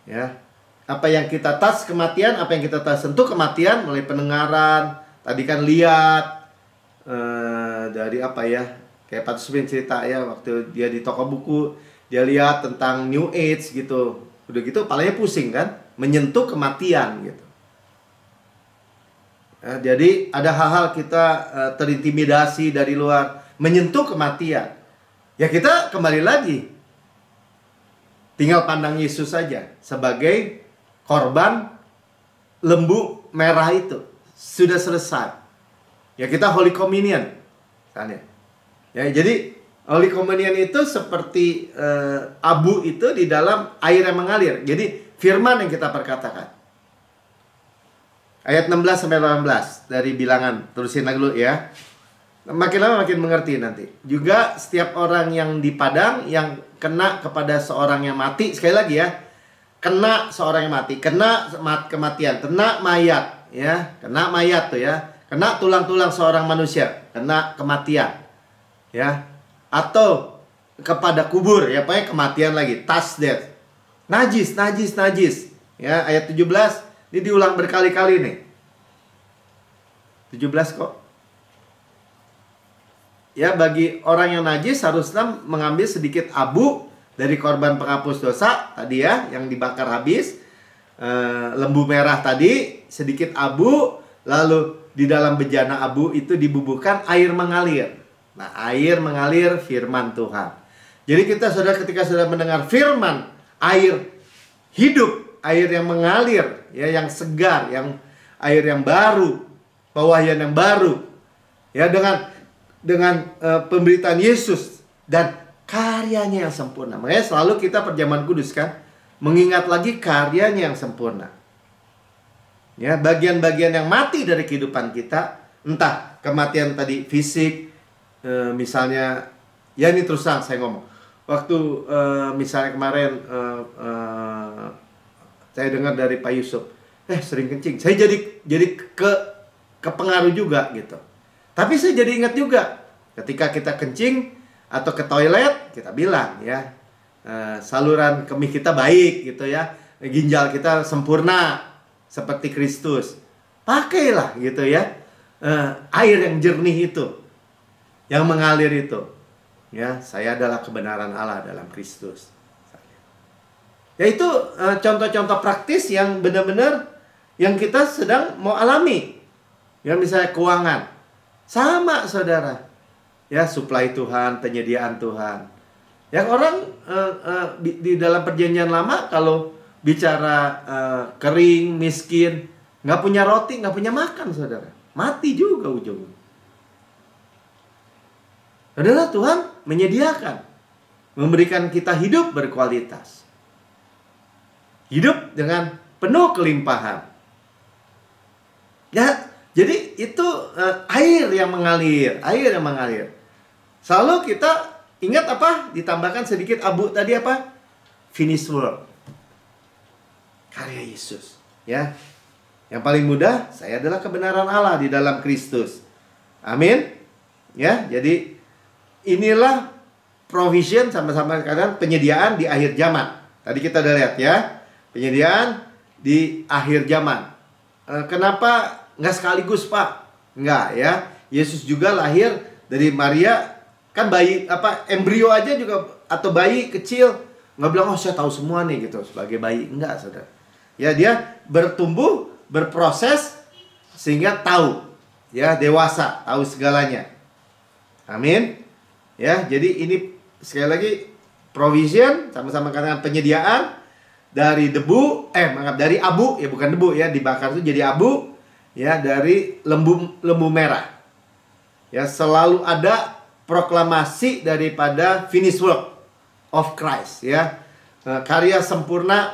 S1: Ya. Apa yang kita touch kematian, apa yang kita sentuh kematian, mulai pendengaran, tadi kan lihat dari apa ya? Kayak Pak Tusbin cerita ya, waktu dia di toko buku, dia lihat tentang New Age gitu. Udah gitu kepalanya pusing kan, menyentuh kematian gitu. Jadi ada hal-hal kita terintimidasi dari luar, menyentuh kematian. Ya kita kembali lagi, tinggal pandang Yesus saja sebagai korban lembu merah itu. Sudah selesai. Ya, kita Holy Communion. Misalnya. Ya, jadi Holy Communion itu seperti abu itu di dalam air yang mengalir. Jadi firman yang kita perkatakan. Ayat 16-18 dari Bilangan. Terusin lagi dulu ya. Makin lama makin mengerti nanti. Juga setiap orang yang di padang yang kena kepada seorang yang mati. Sekali lagi ya. Kena seorang yang mati. Kena kematian. Kena mayat. Ya. Kena mayat tuh ya. Kena tulang-tulang seorang manusia. Kena kematian. Ya. Atau kepada kubur. Ya, pokoknya kematian lagi. Touch death. Najis, najis, najis. Ya, ayat 17. Ini diulang berkali-kali nih. 17 kok. Ya, bagi orang yang najis harusnya mengambil sedikit abu dari korban penghapus dosa tadi ya, yang dibakar habis. Lembu merah tadi, sedikit abu, lalu di dalam bejana abu itu dibubuhkan air mengalir. Nah, air mengalir firman Tuhan. Jadi kita ketika sudah mendengar firman, air hidup, air yang mengalir, ya, yang segar, yang air yang baru, pewahyuan yang baru, ya, dengan pemberitaan Yesus dan karyanya yang sempurna. Makanya selalu kita perjamuan kudus kan, mengingat lagi karyanya yang sempurna. Ya, bagian-bagian yang mati dari kehidupan kita, entah kematian tadi fisik, misalnya, ya ini terus terang saya ngomong. Waktu misalnya kemarin saya dengar dari Pak Yusuf, sering kencing. Saya jadi kepengaruh juga gitu. Tapi saya jadi ingat juga ketika kita kencing atau ke toilet, kita bilang ya, saluran kemih kita baik gitu ya, ginjal kita sempurna seperti Kristus. Pakailah gitu ya, air yang jernih itu, yang mengalir itu. Ya, saya adalah kebenaran Allah dalam Kristus. Yaitu contoh-contoh praktis yang benar-benar yang kita sedang mau alami. Ya, misalnya keuangan. Sama saudara. Ya, suplai Tuhan, penyediaan Tuhan. Ya, orang di dalam perjanjian lama kalau bicara kering, miskin, nggak punya roti, nggak punya makan saudara. Mati juga ujungnya. Adalah Tuhan menyediakan, memberikan kita hidup berkualitas, hidup dengan penuh kelimpahan. Ya, jadi itu air yang mengalir, air yang mengalir. Selalu kita ingat apa? Ditambahkan sedikit abu tadi apa? Finished work, karya Yesus. Ya, yang paling mudah, saya adalah kebenaran Allah di dalam Kristus. Amin. Ya, jadi inilah provision, sama-sama kalian, penyediaan di akhir zaman. Tadi kita udah lihat ya, penyediaan di akhir zaman. Kenapa nggak sekaligus Pak? Nggak ya. Yesus juga lahir dari Maria, kan bayi embrio aja juga, atau bayi kecil nggak bilang saya tahu semua nih gitu sebagai bayi. Enggak saudara. Ya, dia bertumbuh, berproses sehingga tahu, ya, dewasa, tahu segalanya. Amin. Ya, jadi ini sekali lagi provision, sama-sama katakan penyediaan dari debu, dari abu, ya bukan debu ya, dibakar itu jadi abu, ya, dari lembu merah. Ya, selalu ada proklamasi daripada finished work of Christ, ya. Karya sempurna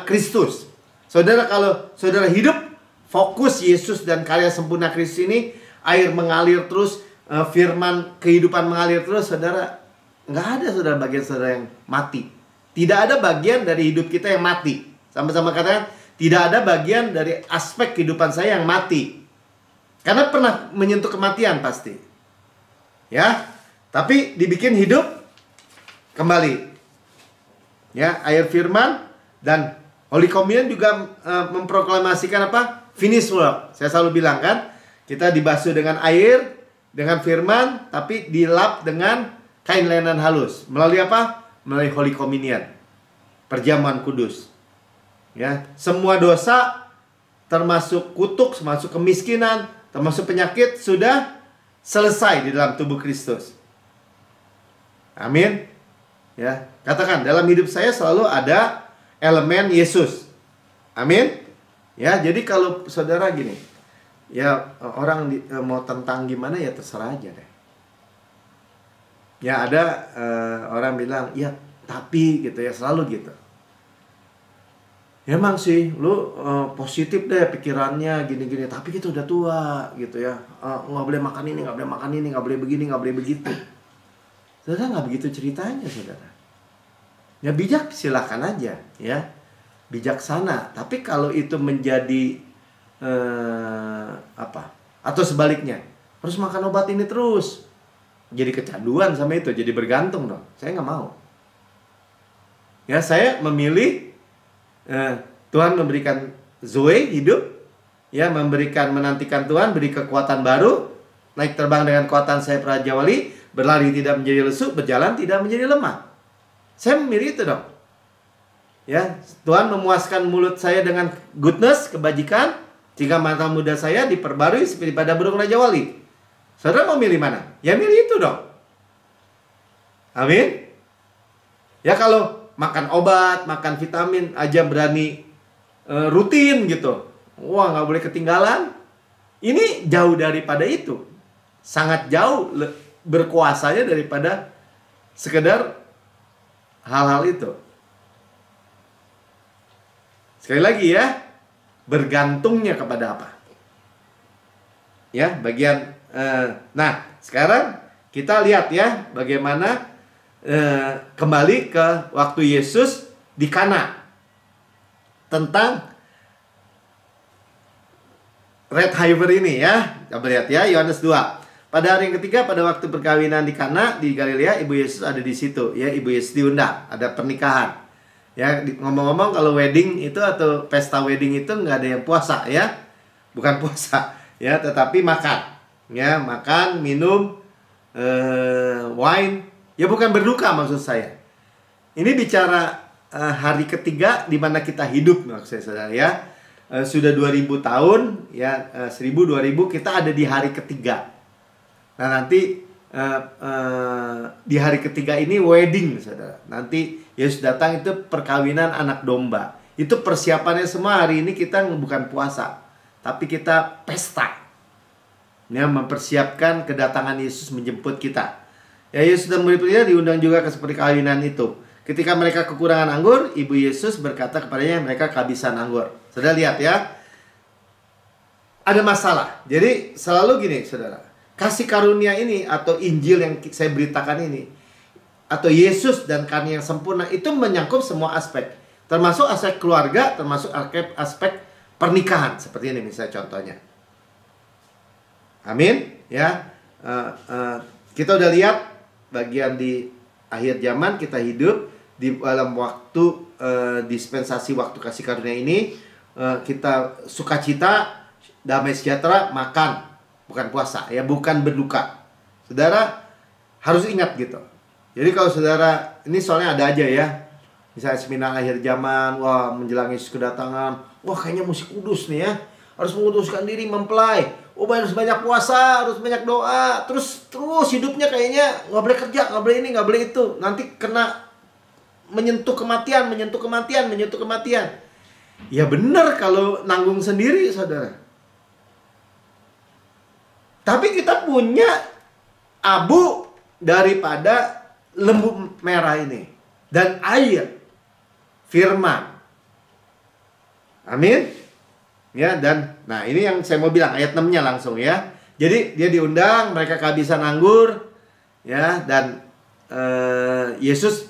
S1: Kristus. Saudara, kalau saudara hidup fokus Yesus dan karya sempurna Kristus ini, air mengalir terus, firman kehidupan mengalir terus, saudara, nggak ada saudara bagian saudara yang mati. Tidak ada bagian dari hidup kita yang mati. Sama-sama katakan, tidak ada bagian dari aspek kehidupan saya yang mati. Karena pernah menyentuh kematian pasti. Ya, tapi dibikin hidup kembali. Ya, air firman dan Holy Communion juga memproklamasikan apa? Finish work. Saya selalu bilang kan, kita dibasuh dengan air, dengan firman, tapi dilap dengan kain lenan halus. Melalui apa? Melalui Holy Communion, perjamuan kudus. Ya, semua dosa, termasuk kutuk, termasuk kemiskinan, termasuk penyakit, sudah selesai di dalam tubuh Kristus. Amin. Ya, katakan, dalam hidup saya selalu ada elemen Yesus. Amin. Ya, jadi kalau saudara gini, ya orang mau tentang gimana ya terserah aja deh. Ya ada orang bilang, ya tapi gitu ya, selalu gitu. Ya emang sih, lu positif deh pikirannya gini-gini, tapi kita udah tua gitu ya. Nggak boleh makan ini, nggak boleh makan ini, nggak boleh begini, nggak boleh begitu. Saudara nggak begitu ceritanya, saudara. Ya bijak silakan aja, ya bijaksana. Tapi kalau itu menjadi apa? Atau sebaliknya, harus makan obat ini terus, jadi kecanduan sama itu, jadi bergantung dong. Saya nggak mau. Ya saya memilih. Tuhan memberikan Zoe hidup, ya memberikan menantikan Tuhan, beri kekuatan baru, naik terbang dengan kekuatan sayap Raja Wali, berlari tidak menjadi lesu, berjalan tidak menjadi lemah. Saya memilih itu dong. Ya, Tuhan memuaskan mulut saya dengan goodness, kebajikan, sehingga mata muda saya diperbarui seperti pada burung Raja Wali. Saudara mau milih mana? Ya milih itu dong. Amin. Ya kalau makan obat, makan vitamin aja berani rutin gitu, wah nggak boleh ketinggalan. Ini jauh daripada itu, sangat jauh berkuasanya daripada sekedar hal-hal itu. Sekali lagi ya, bergantungnya kepada apa? Ya bagian. Nah sekarang kita lihat ya bagaimana kembali ke waktu Yesus di Kana, tentang red heifer ini ya. Coba lihat ya, Yohanes 2. Pada hari yang ketiga, pada waktu perkawinan di Kana di Galilea, ibu Yesus ada di situ ya. Ibu Yesus diundang, ada pernikahan ya. Ngomong-ngomong, kalau wedding itu atau pesta wedding itu nggak ada yang puasa ya, bukan puasa ya, tetapi makan ya, makan, minum, wine. Ya bukan berduka maksud saya. Ini bicara hari ketiga di mana kita hidup maksud saya ya. Sudah 2000 tahun ya, 1000 2000 kita ada di hari ketiga. Nah nanti di hari ketiga ini wedding saudara. Nanti Yesus datang, itu perkawinan anak domba. Itu persiapannya semua. Hari ini kita bukan puasa, tapi kita pesta. Ya, mempersiapkan kedatangan Yesus menjemput kita. Ya, Yesus dan murid-muridnya diundang juga ke perkawinan itu. Ketika mereka kekurangan anggur, ibu Yesus berkata kepadanya, mereka kehabisan anggur. Saudara lihat ya, ada masalah. Jadi selalu gini saudara, kasih karunia ini atau Injil yang saya beritakan ini, atau Yesus dan karunia yang sempurna, itu menyangkut semua aspek, termasuk aspek keluarga, termasuk aspek pernikahan. Seperti ini misalnya contohnya. Amin ya. Kita udah lihat bagian di akhir zaman kita hidup di dalam waktu dispensasi waktu kasih karunia ini. Kita sukacita, damai sejahtera, makan, bukan puasa ya, bukan berduka. Saudara harus ingat gitu. Jadi kalau saudara, ini soalnya ada aja ya, misalnya seminar akhir zaman, wah menjelang Yesus kedatangan, wah kayaknya mesti kudus nih ya, harus menguduskan diri, mempelai. Oh harus banyak puasa, harus banyak doa, terus hidupnya kayaknya nggak boleh kerja, nggak boleh ini, nggak boleh itu. Nanti kena menyentuh kematian. Ya benar kalau nanggung sendiri saudara. Tapi kita punya abu daripada lembu merah ini dan air firman. Amin. Ya, dan nah ini yang saya mau bilang, ayat 6-nya langsung ya. Jadi dia diundang, mereka kehabisan anggur ya, dan Yesus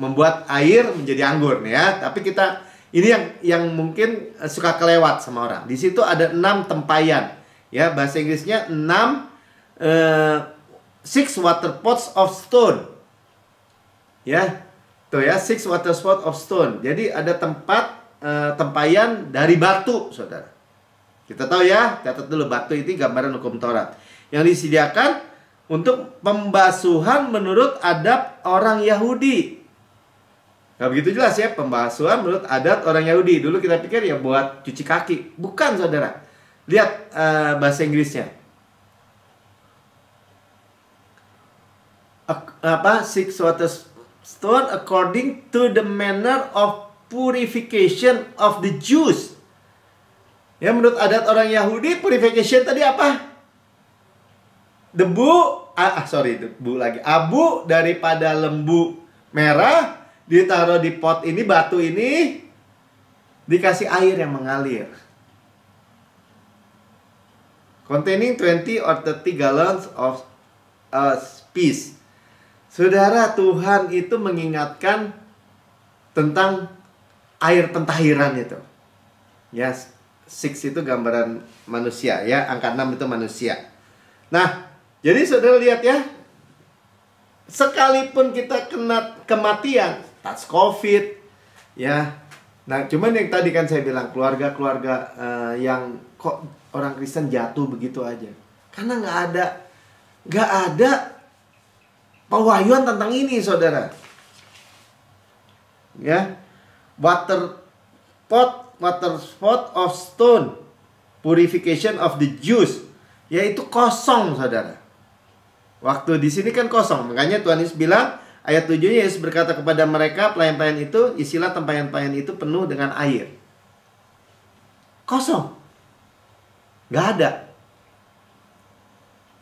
S1: membuat air menjadi anggur ya. Tapi kita ini yang mungkin suka kelewat sama orang. Di situ ada 6 tempayan ya, bahasa Inggrisnya 6 6 water pots of stone. Ya. Tuh ya, 6 water pots of stone. Jadi ada tempat tempayan dari batu, saudara. Kita tahu ya, catat dulu, batu itu gambaran hukum Taurat yang disediakan untuk pembasuhan menurut adat orang Yahudi. Gak begitu jelas ya, pembasuhan menurut adat orang Yahudi. Dulu kita pikir ya buat cuci kaki, bukan saudara. Lihat bahasa Inggrisnya. Apa? 6 water stone according to the manner of purification of the Jews. Ya, menurut adat orang Yahudi, purification tadi apa? Debu lagi. Abu daripada lembu merah ditaruh di pot ini, batu ini, dikasih air yang mengalir. Containing 20 or 30 gallons of peace. Saudara, Tuhan itu mengingatkan tentang air pentahiran itu. Ya, 6 itu gambaran manusia ya, angka 6 itu manusia. Nah, jadi saudara lihat ya, sekalipun kita kena kematian, touch COVID ya. Nah, cuman yang tadi kan saya bilang keluarga-keluarga yang kok orang Kristen jatuh begitu aja. Karena nggak ada pewahyuan tentang ini, saudara. Ya, water spot of stone, purification of the Jews, yaitu kosong, saudara. Waktu di sini kan kosong, makanya Tuhan Yesus bilang ayat 7, Yesus berkata kepada mereka, pelayan-pelayan itu, isilah tempayan-tempayan itu penuh dengan air. Kosong, nggak ada.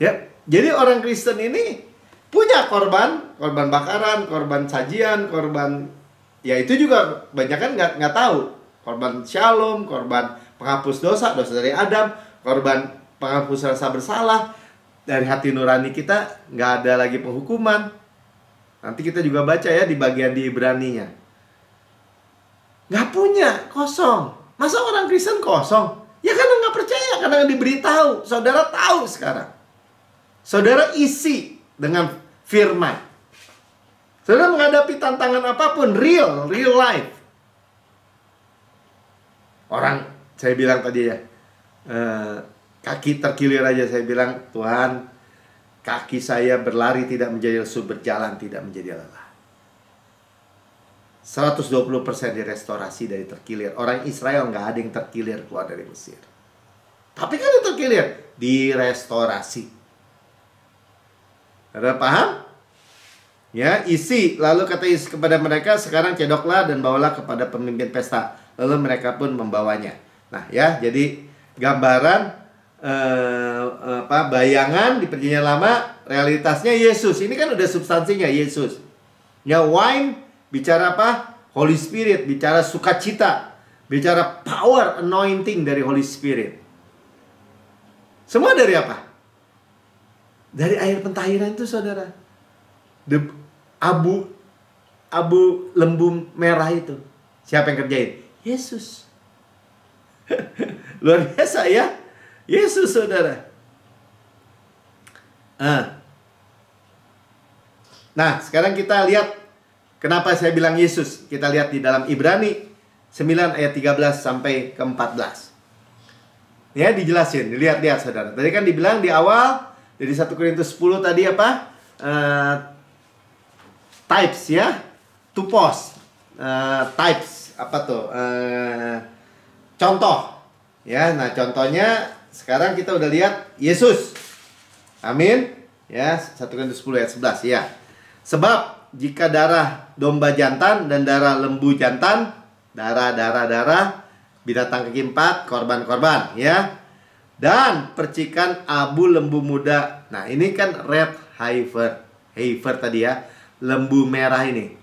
S1: Ya, jadi orang Kristen ini punya korban bakaran, korban sajian, korban, ya itu juga banyak kan nggak tahu. Korban shalom, korban penghapus dosa dari Adam, korban penghapus rasa bersalah. Dari hati nurani kita nggak ada lagi penghukuman. Nanti kita juga baca ya di bagian di Ibraninya. Nggak punya, kosong. Masa orang Kristen kosong? Ya karena nggak percaya, karena nggak diberitahu. Saudara tahu sekarang. Saudara isi dengan firman. Saudara menghadapi tantangan apapun, real life. Orang, saya bilang tadi ya, kaki terkilir aja, saya bilang, Tuhan, kaki saya berlari tidak menjadi lesu, berjalan tidak menjadi lelah. 120% direstorasi dari terkilir. Orang Israel nggak ada yang terkilir keluar dari Mesir. Tapi kan itu terkilir, direstorasi. Ada paham? Ya, isi. Lalu kata Yesus kepada mereka, sekarang cedoklah dan bawalah kepada pemimpin pesta. Lalu mereka pun membawanya. Nah ya, jadi gambaran bayangan di Perjanjian Lama, realitasnya Yesus. Ini kan udah substansinya Yesus. Ya, wine bicara apa? Holy Spirit, bicara sukacita, bicara power, anointing dari Holy Spirit. Semua dari apa? Dari air pentahiran itu, saudara. Abu lembu merah itu. Siapa yang kerjain? Yesus. Luar biasa ya. Yesus, saudara. Nah, sekarang kita lihat kenapa saya bilang Yesus. Kita lihat di dalam Ibrani 9 ayat 13 sampai ke 14. Ya, dijelasin. Lihat-lihat, saudara. Tadi kan dibilang di awal, dari 1 Korintus 10 tadi apa? Types ya. Tupos. Types. Apa tuh? Contoh. Ya, nah contohnya sekarang kita udah lihat Yesus. Amin. Ya, 1 Korintus 10 ayat 11 ya. Sebab jika darah domba jantan dan darah lembu jantan, darah binatang kaki 4, korban ya. Dan percikan abu lembu muda. Nah, ini kan red heifer tadi ya. Lembu merah ini.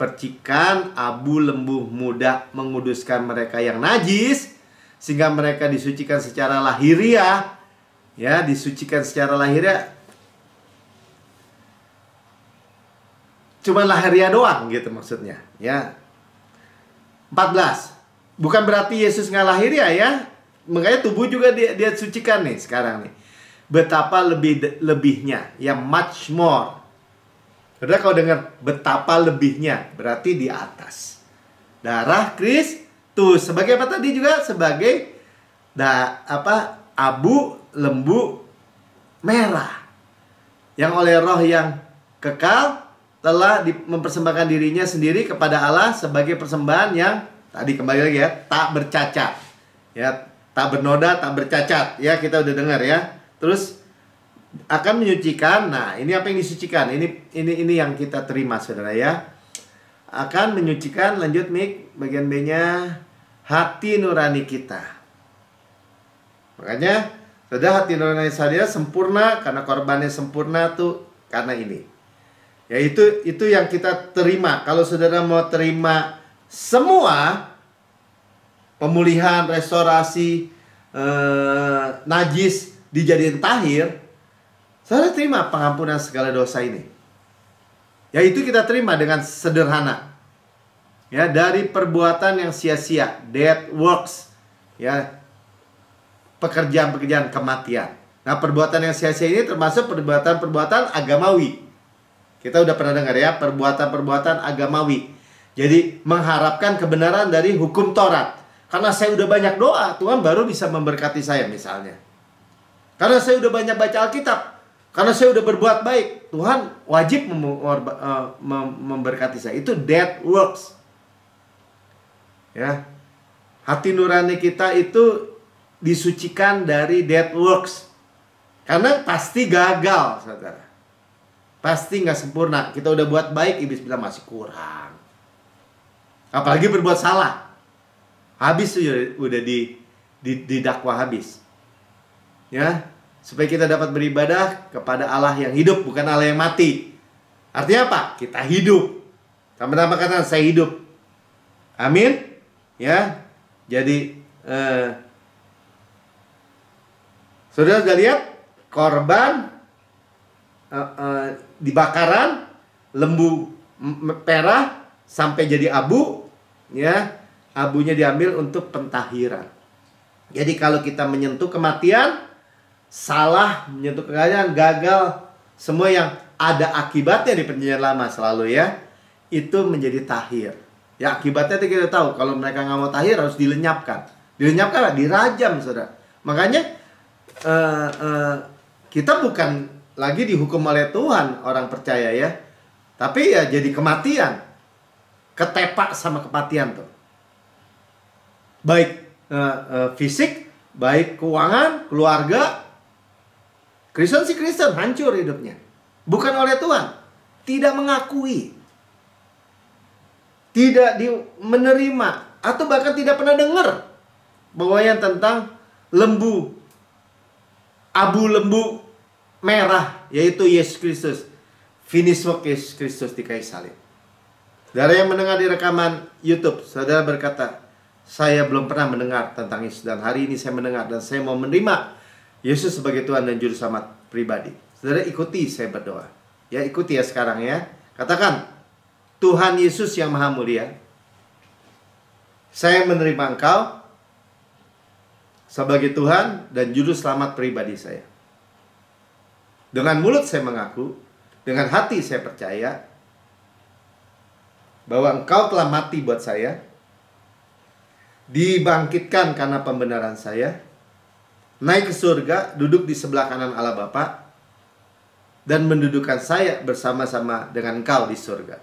S1: Percikan abu lembu muda menguduskan mereka yang najis, sehingga mereka disucikan secara lahiriah. Ya, disucikan secara lahiriah. Cuma lahiriah doang gitu maksudnya. Ya. 14. Bukan berarti Yesus nggak lahiriah ya. Makanya tubuh juga dia sucikan nih sekarang nih. Betapa lebihnya, ya much more. Saudara kalau dengar betapa lebihnya, berarti di atas. Darah Kristus. Sebagai apa tadi juga? Sebagai abu lembu merah. Yang oleh roh yang kekal telah mempersembahkan dirinya sendiri kepada Allah sebagai persembahan yang tadi kembali lagi ya, tak bercacat. Ya, tak bernoda, tak bercacat. Ya, kita udah dengar ya. Terus akan menyucikan. Nah, ini apa yang disucikan? Ini yang kita terima, saudara ya. akan menyucikan, lanjut Mik, bagian B-nya, hati nurani kita. Makanya, saudara, hati nurani saya sempurna karena korbannya sempurna tuh karena ini. Ya itu yang kita terima. Kalau saudara mau terima semua pemulihan, restorasi, najis dijadiin tahir, saudara terima pengampunan segala dosa ini. Ya itu kita terima dengan sederhana. Ya, dari perbuatan yang sia-sia, dead works, ya, pekerjaan-pekerjaan kematian. Nah, perbuatan yang sia-sia ini termasuk perbuatan-perbuatan agamawi. Kita udah pernah dengar ya, perbuatan-perbuatan agamawi. Jadi mengharapkan kebenaran dari hukum Taurat. Karena saya udah banyak doa, Tuhan baru bisa memberkati saya misalnya. Karena saya udah banyak baca Alkitab, karena saya udah berbuat baik, Tuhan wajib memberkati saya. Itu dead works. Ya. Hati nurani kita itu disucikan dari dead works. Karena pasti gagal, saudara. Pasti nggak sempurna. Kita udah buat baik, iblis bilang masih kurang. Apalagi berbuat salah. Habis udah didakwa habis. Ya. Supaya kita dapat beribadah kepada Allah yang hidup, bukan Allah yang mati. Artinya apa? Kita hidup. Sama-sama kata saya hidup. Amin. Ya. Jadi saudara sudah lihat korban dibakaran, lembu perah sampai jadi abu, ya. Abunya diambil untuk pentahiran. Jadi kalau kita menyentuh kematian, salah, menyentuh kegagalan, gagal, semua yang ada akibatnya di perjanjian lama selalu ya, itu menjadi tahir. Ya akibatnya kita tahu, kalau mereka nggak mau tahir harus dilenyapkan. Dilenyapkan, dirajam, saudara. Makanya kita bukan lagi dihukum oleh Tuhan, orang percaya ya, tapi ya jadi kematian, ketepak sama kematian tuh. Baik fisik, baik keuangan, keluarga. Kristen si Kristen hancur hidupnya. Bukan oleh Tuhan. Tidak mengakui. Tidak menerima. Atau bahkan tidak pernah dengar bahwa yang tentang lembu. Abu lembu merah. Yaitu Yesus Kristus. Finish work Yesus Kristus di kayu salib. Saudara yang mendengar di rekaman YouTube, saudara berkata, saya belum pernah mendengar tentang Yesus. Dan hari ini saya mendengar. Dan saya mau menerima Yesus sebagai Tuhan dan Juru Selamat pribadi. Saudara ikuti saya berdoa. Ya ikuti ya sekarang ya. Katakan, Tuhan Yesus yang Maha Mulia, saya menerima Engkau sebagai Tuhan dan Juru Selamat pribadi saya. Dengan mulut saya mengaku, dengan hati saya percaya bahwa Engkau telah mati buat saya, dibangkitkan karena pembenaran saya, naik ke surga, duduk di sebelah kanan Allah Bapa, dan mendudukkan saya bersama-sama dengan Engkau di surga.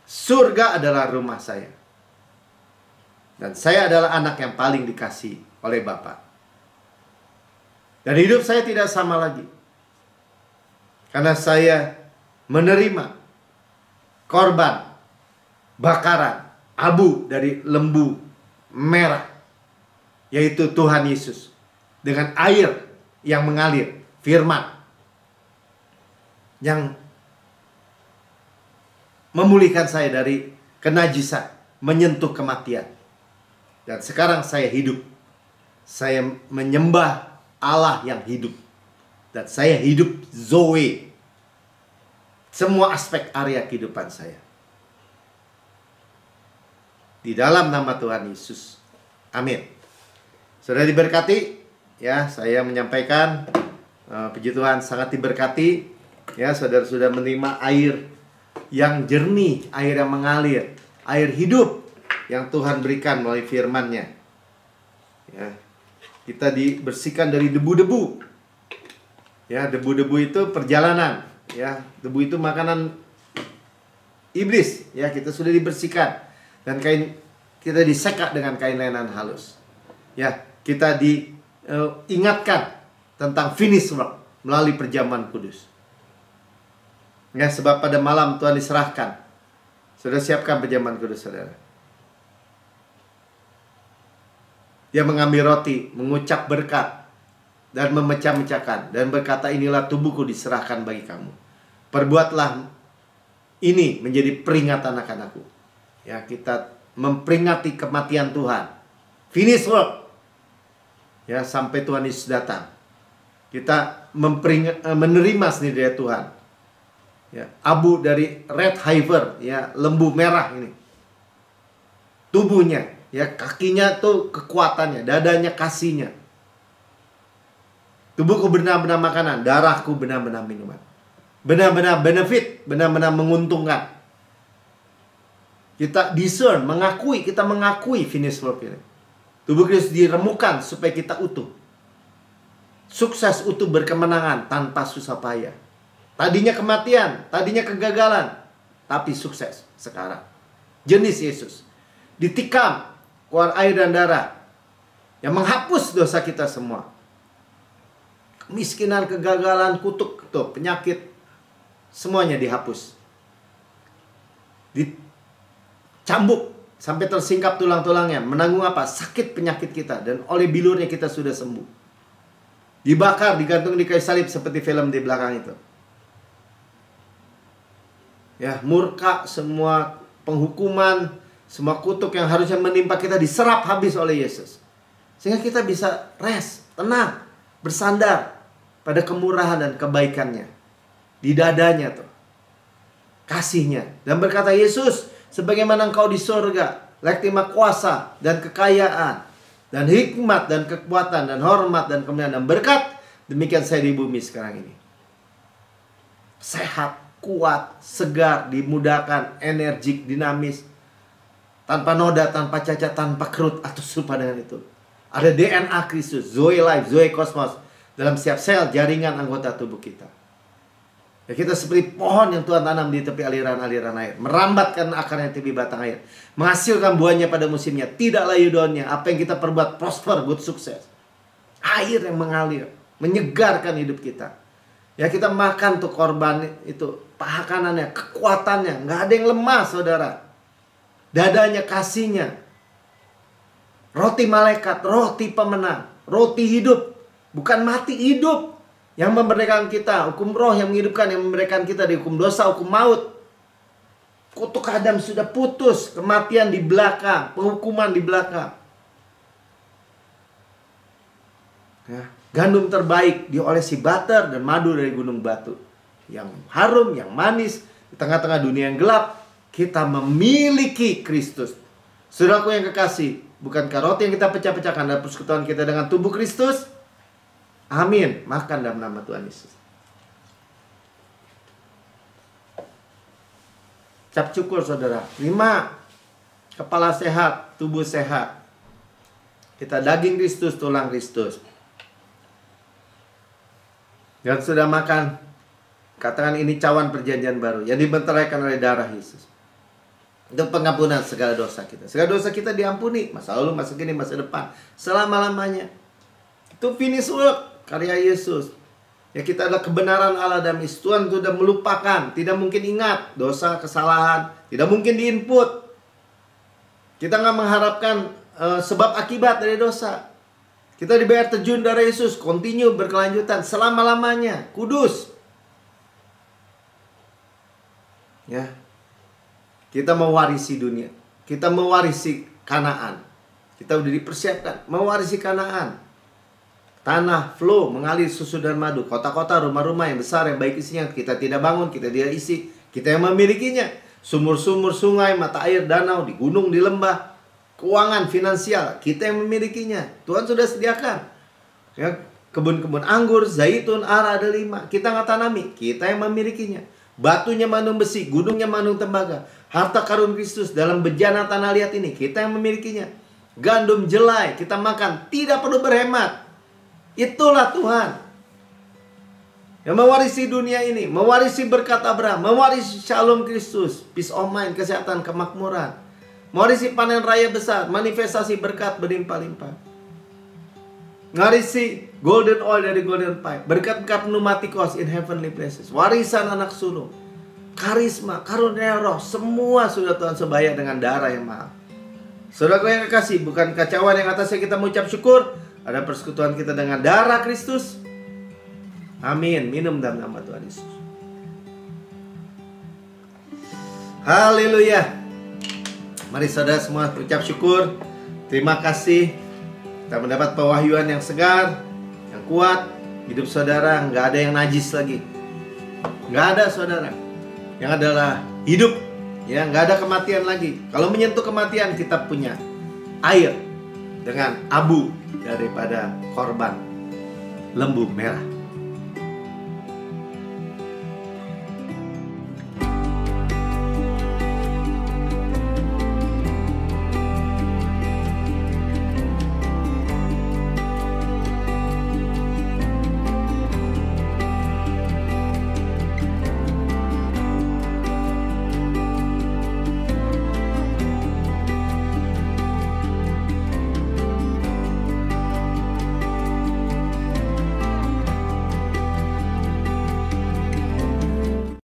S1: Surga adalah rumah saya. Dan saya adalah anak yang paling dikasihi oleh Bapa. Dan hidup saya tidak sama lagi. Karena saya menerima korban, bakaran, abu dari lembu merah, yaitu Tuhan Yesus. Dengan air yang mengalir, firman yang memulihkan saya dari kenajisan, menyentuh kematian. Dan sekarang saya hidup. Saya menyembah Allah yang hidup. Dan saya hidup Zoe. Semua aspek area kehidupan saya. Di dalam nama Tuhan Yesus. Amin. Sudah diberkati. Ya, saya menyampaikan puji Tuhan sangat diberkati. Ya, saudara sudah menerima air yang jernih, air yang mengalir, air hidup yang Tuhan berikan melalui firman-Nya. Ya, kita dibersihkan dari debu-debu. Ya, debu-debu itu perjalanan. Ya, debu itu makanan iblis. Ya, kita sudah dibersihkan dan kita disekat dengan kain lenan halus. Ya, kita diingatkan tentang finish work melalui perjamuan kudus. Ya, sebab pada malam Tuhan diserahkan Saudara siapkan pejaman kudus saudara. Dia mengambil roti, mengucap berkat, dan memecah-mecahkan, dan berkata, inilah tubuhku diserahkan bagi kamu. Perbuatlah ini menjadi peringatan akan aku. Ya, kita memperingati kematian Tuhan. Finish work. Ya, sampai Tuhan Yesus datang. Kita menerima sendiri dari Tuhan. Ya, abu dari red heifer, ya, lembu merah ini. Tubuhnya, ya, kakinya tuh kekuatannya, dadanya kasihnya. Tubuhku benar-benar makanan, darahku benar-benar minuman. Benar-benar benefit, benar-benar menguntungkan. Kita discern, kita mengakui finish work ini. Tubuh Kristus diremukan supaya kita utuh. Sukses, utuh, berkemenangan tanpa susah payah. Tadinya kematian, tadinya kegagalan, tapi sukses sekarang. Jenis Yesus ditikam, keluar air dan darah yang menghapus dosa kita semua. Kemiskinan, kegagalan, kutuk, tuh, penyakit, semuanya dihapus. Dicambuk sampai tersingkap tulang-tulangnya, menanggung apa? Sakit penyakit kita, dan oleh bilurnya kita sudah sembuh. Dibakar, digantung di kayu salib seperti film di belakang itu. Ya, murka, semua penghukuman, semua kutuk yang harusnya menimpa kita diserap habis oleh Yesus. Sehingga kita bisa rest, tenang, bersandar pada kemurahan dan kebaikannya. Di dadanya tuh, kasihnya. Dan berkata, Yesus, sebagaimana engkau di surga, layak terima kuasa dan kekayaan, dan hikmat dan kekuatan dan hormat dan kemuliaan dan berkat, demikian saya di bumi sekarang ini. Sehat, kuat, segar, dimudahkan, energik, dinamis, tanpa noda, tanpa cacat, tanpa kerut atau serupa dengan itu. Ada DNA Kristus, Zoe Life, Zoe Cosmos dalam setiap sel jaringan anggota tubuh kita. Ya, kita seperti pohon yang Tuhan tanam di tepi aliran-aliran air, merambatkan akarnya di tepi batang air, menghasilkan buahnya pada musimnya, tidak layu daunnya. Apa yang kita perbuat prosper, good sukses. Air yang mengalir, menyegarkan hidup kita. Ya, kita makan tuh korban itu, pakanannya, kekuatannya, nggak ada yang lemah saudara. Dadanya, kasihnya. Roti malaikat, roti pemenang, roti hidup, bukan mati, hidup. Yang memerdekakan kita, hukum roh yang menghidupkan, yang memerdekakan kita dari hukum dosa, hukum maut. Kutuk Adam sudah putus, kematian di belakang, penghukuman di belakang. Ya, gandum terbaik diolesi butter dan madu dari gunung batu. Yang harum, yang manis, di tengah-tengah dunia yang gelap, kita memiliki Kristus. Saudaraku yang kekasih, bukankah roti yang kita pecah-pecahkan adalah persekutuan kita dengan tubuh Kristus? Amin. Makan dalam nama Tuhan Yesus. Cap cukur saudara. 5. Kepala sehat, tubuh sehat. Kita daging Kristus, tulang Kristus. Dan sudah makan, katakan ini cawan perjanjian baru yang dibenteraikan oleh darah Yesus. Untuk pengampunan segala dosa kita. Segala dosa kita diampuni. Masa lalu, masa kini, masa depan. Selama-lamanya. Itu finish work. Karya Yesus. Ya, kita adalah kebenaran Allah dan Yesus. Tuhan sudah melupakan. Tidak mungkin ingat dosa, kesalahan. Tidak mungkin diinput. Kita nggak mengharapkan sebab akibat dari dosa. Kita dibayar terjun darah Yesus. Continue, berkelanjutan. Selama-lamanya. Kudus. Ya. Kita mewarisi dunia. Kita mewarisi Kanaan. Kita udah dipersiapkan. Mewarisi Kanaan. Tanah flow, mengalir susu dan madu. Kota-kota, rumah-rumah yang besar, yang baik isinya. Kita tidak bangun, kita tidak isi. Kita yang memilikinya. Sumur-sumur, sungai, mata air, danau, di gunung, di lembah. Keuangan, finansial, kita yang memilikinya. Tuhan sudah sediakan. Ya, kebun-kebun anggur, zaitun, ara, delima. Kita nggak tanami, kita yang memilikinya. Batunya mandung besi, gunungnya mandung tembaga. Harta karun Kristus dalam bejana tanah liat ini, kita yang memilikinya. Gandum jelai, kita makan, tidak perlu berhemat. Itulah Tuhan yang mewarisi dunia ini, mewarisi berkat Abraham, mewarisi shalom Kristus, peace of mind, kesehatan, kemakmuran, mewarisi panen raya besar, manifestasi berkat berlimpah-limpah, mewarisi golden oil dari golden pipe, berkat-berkat pneumatikos in heavenly places, warisan anak sulung, karisma, karunia roh, semua sudah Tuhan sebaya dengan darah yang mahal. Saudara yang kekasih, bukan kacauan yang atasnya kita mengucap syukur, ada persekutuan kita dengan darah Kristus. Amin. Minum dalam nama Tuhan Yesus. Haleluya. Mari saudara semua ucap syukur. Terima kasih. Kita mendapat pewahyuan yang segar, yang kuat. Hidup saudara nggak ada yang najis lagi. Nggak ada saudara. Yang adalah hidup. Ya, nggak ada kematian lagi. Kalau menyentuh kematian, kita punya air dengan abu daripada korban lembu merah.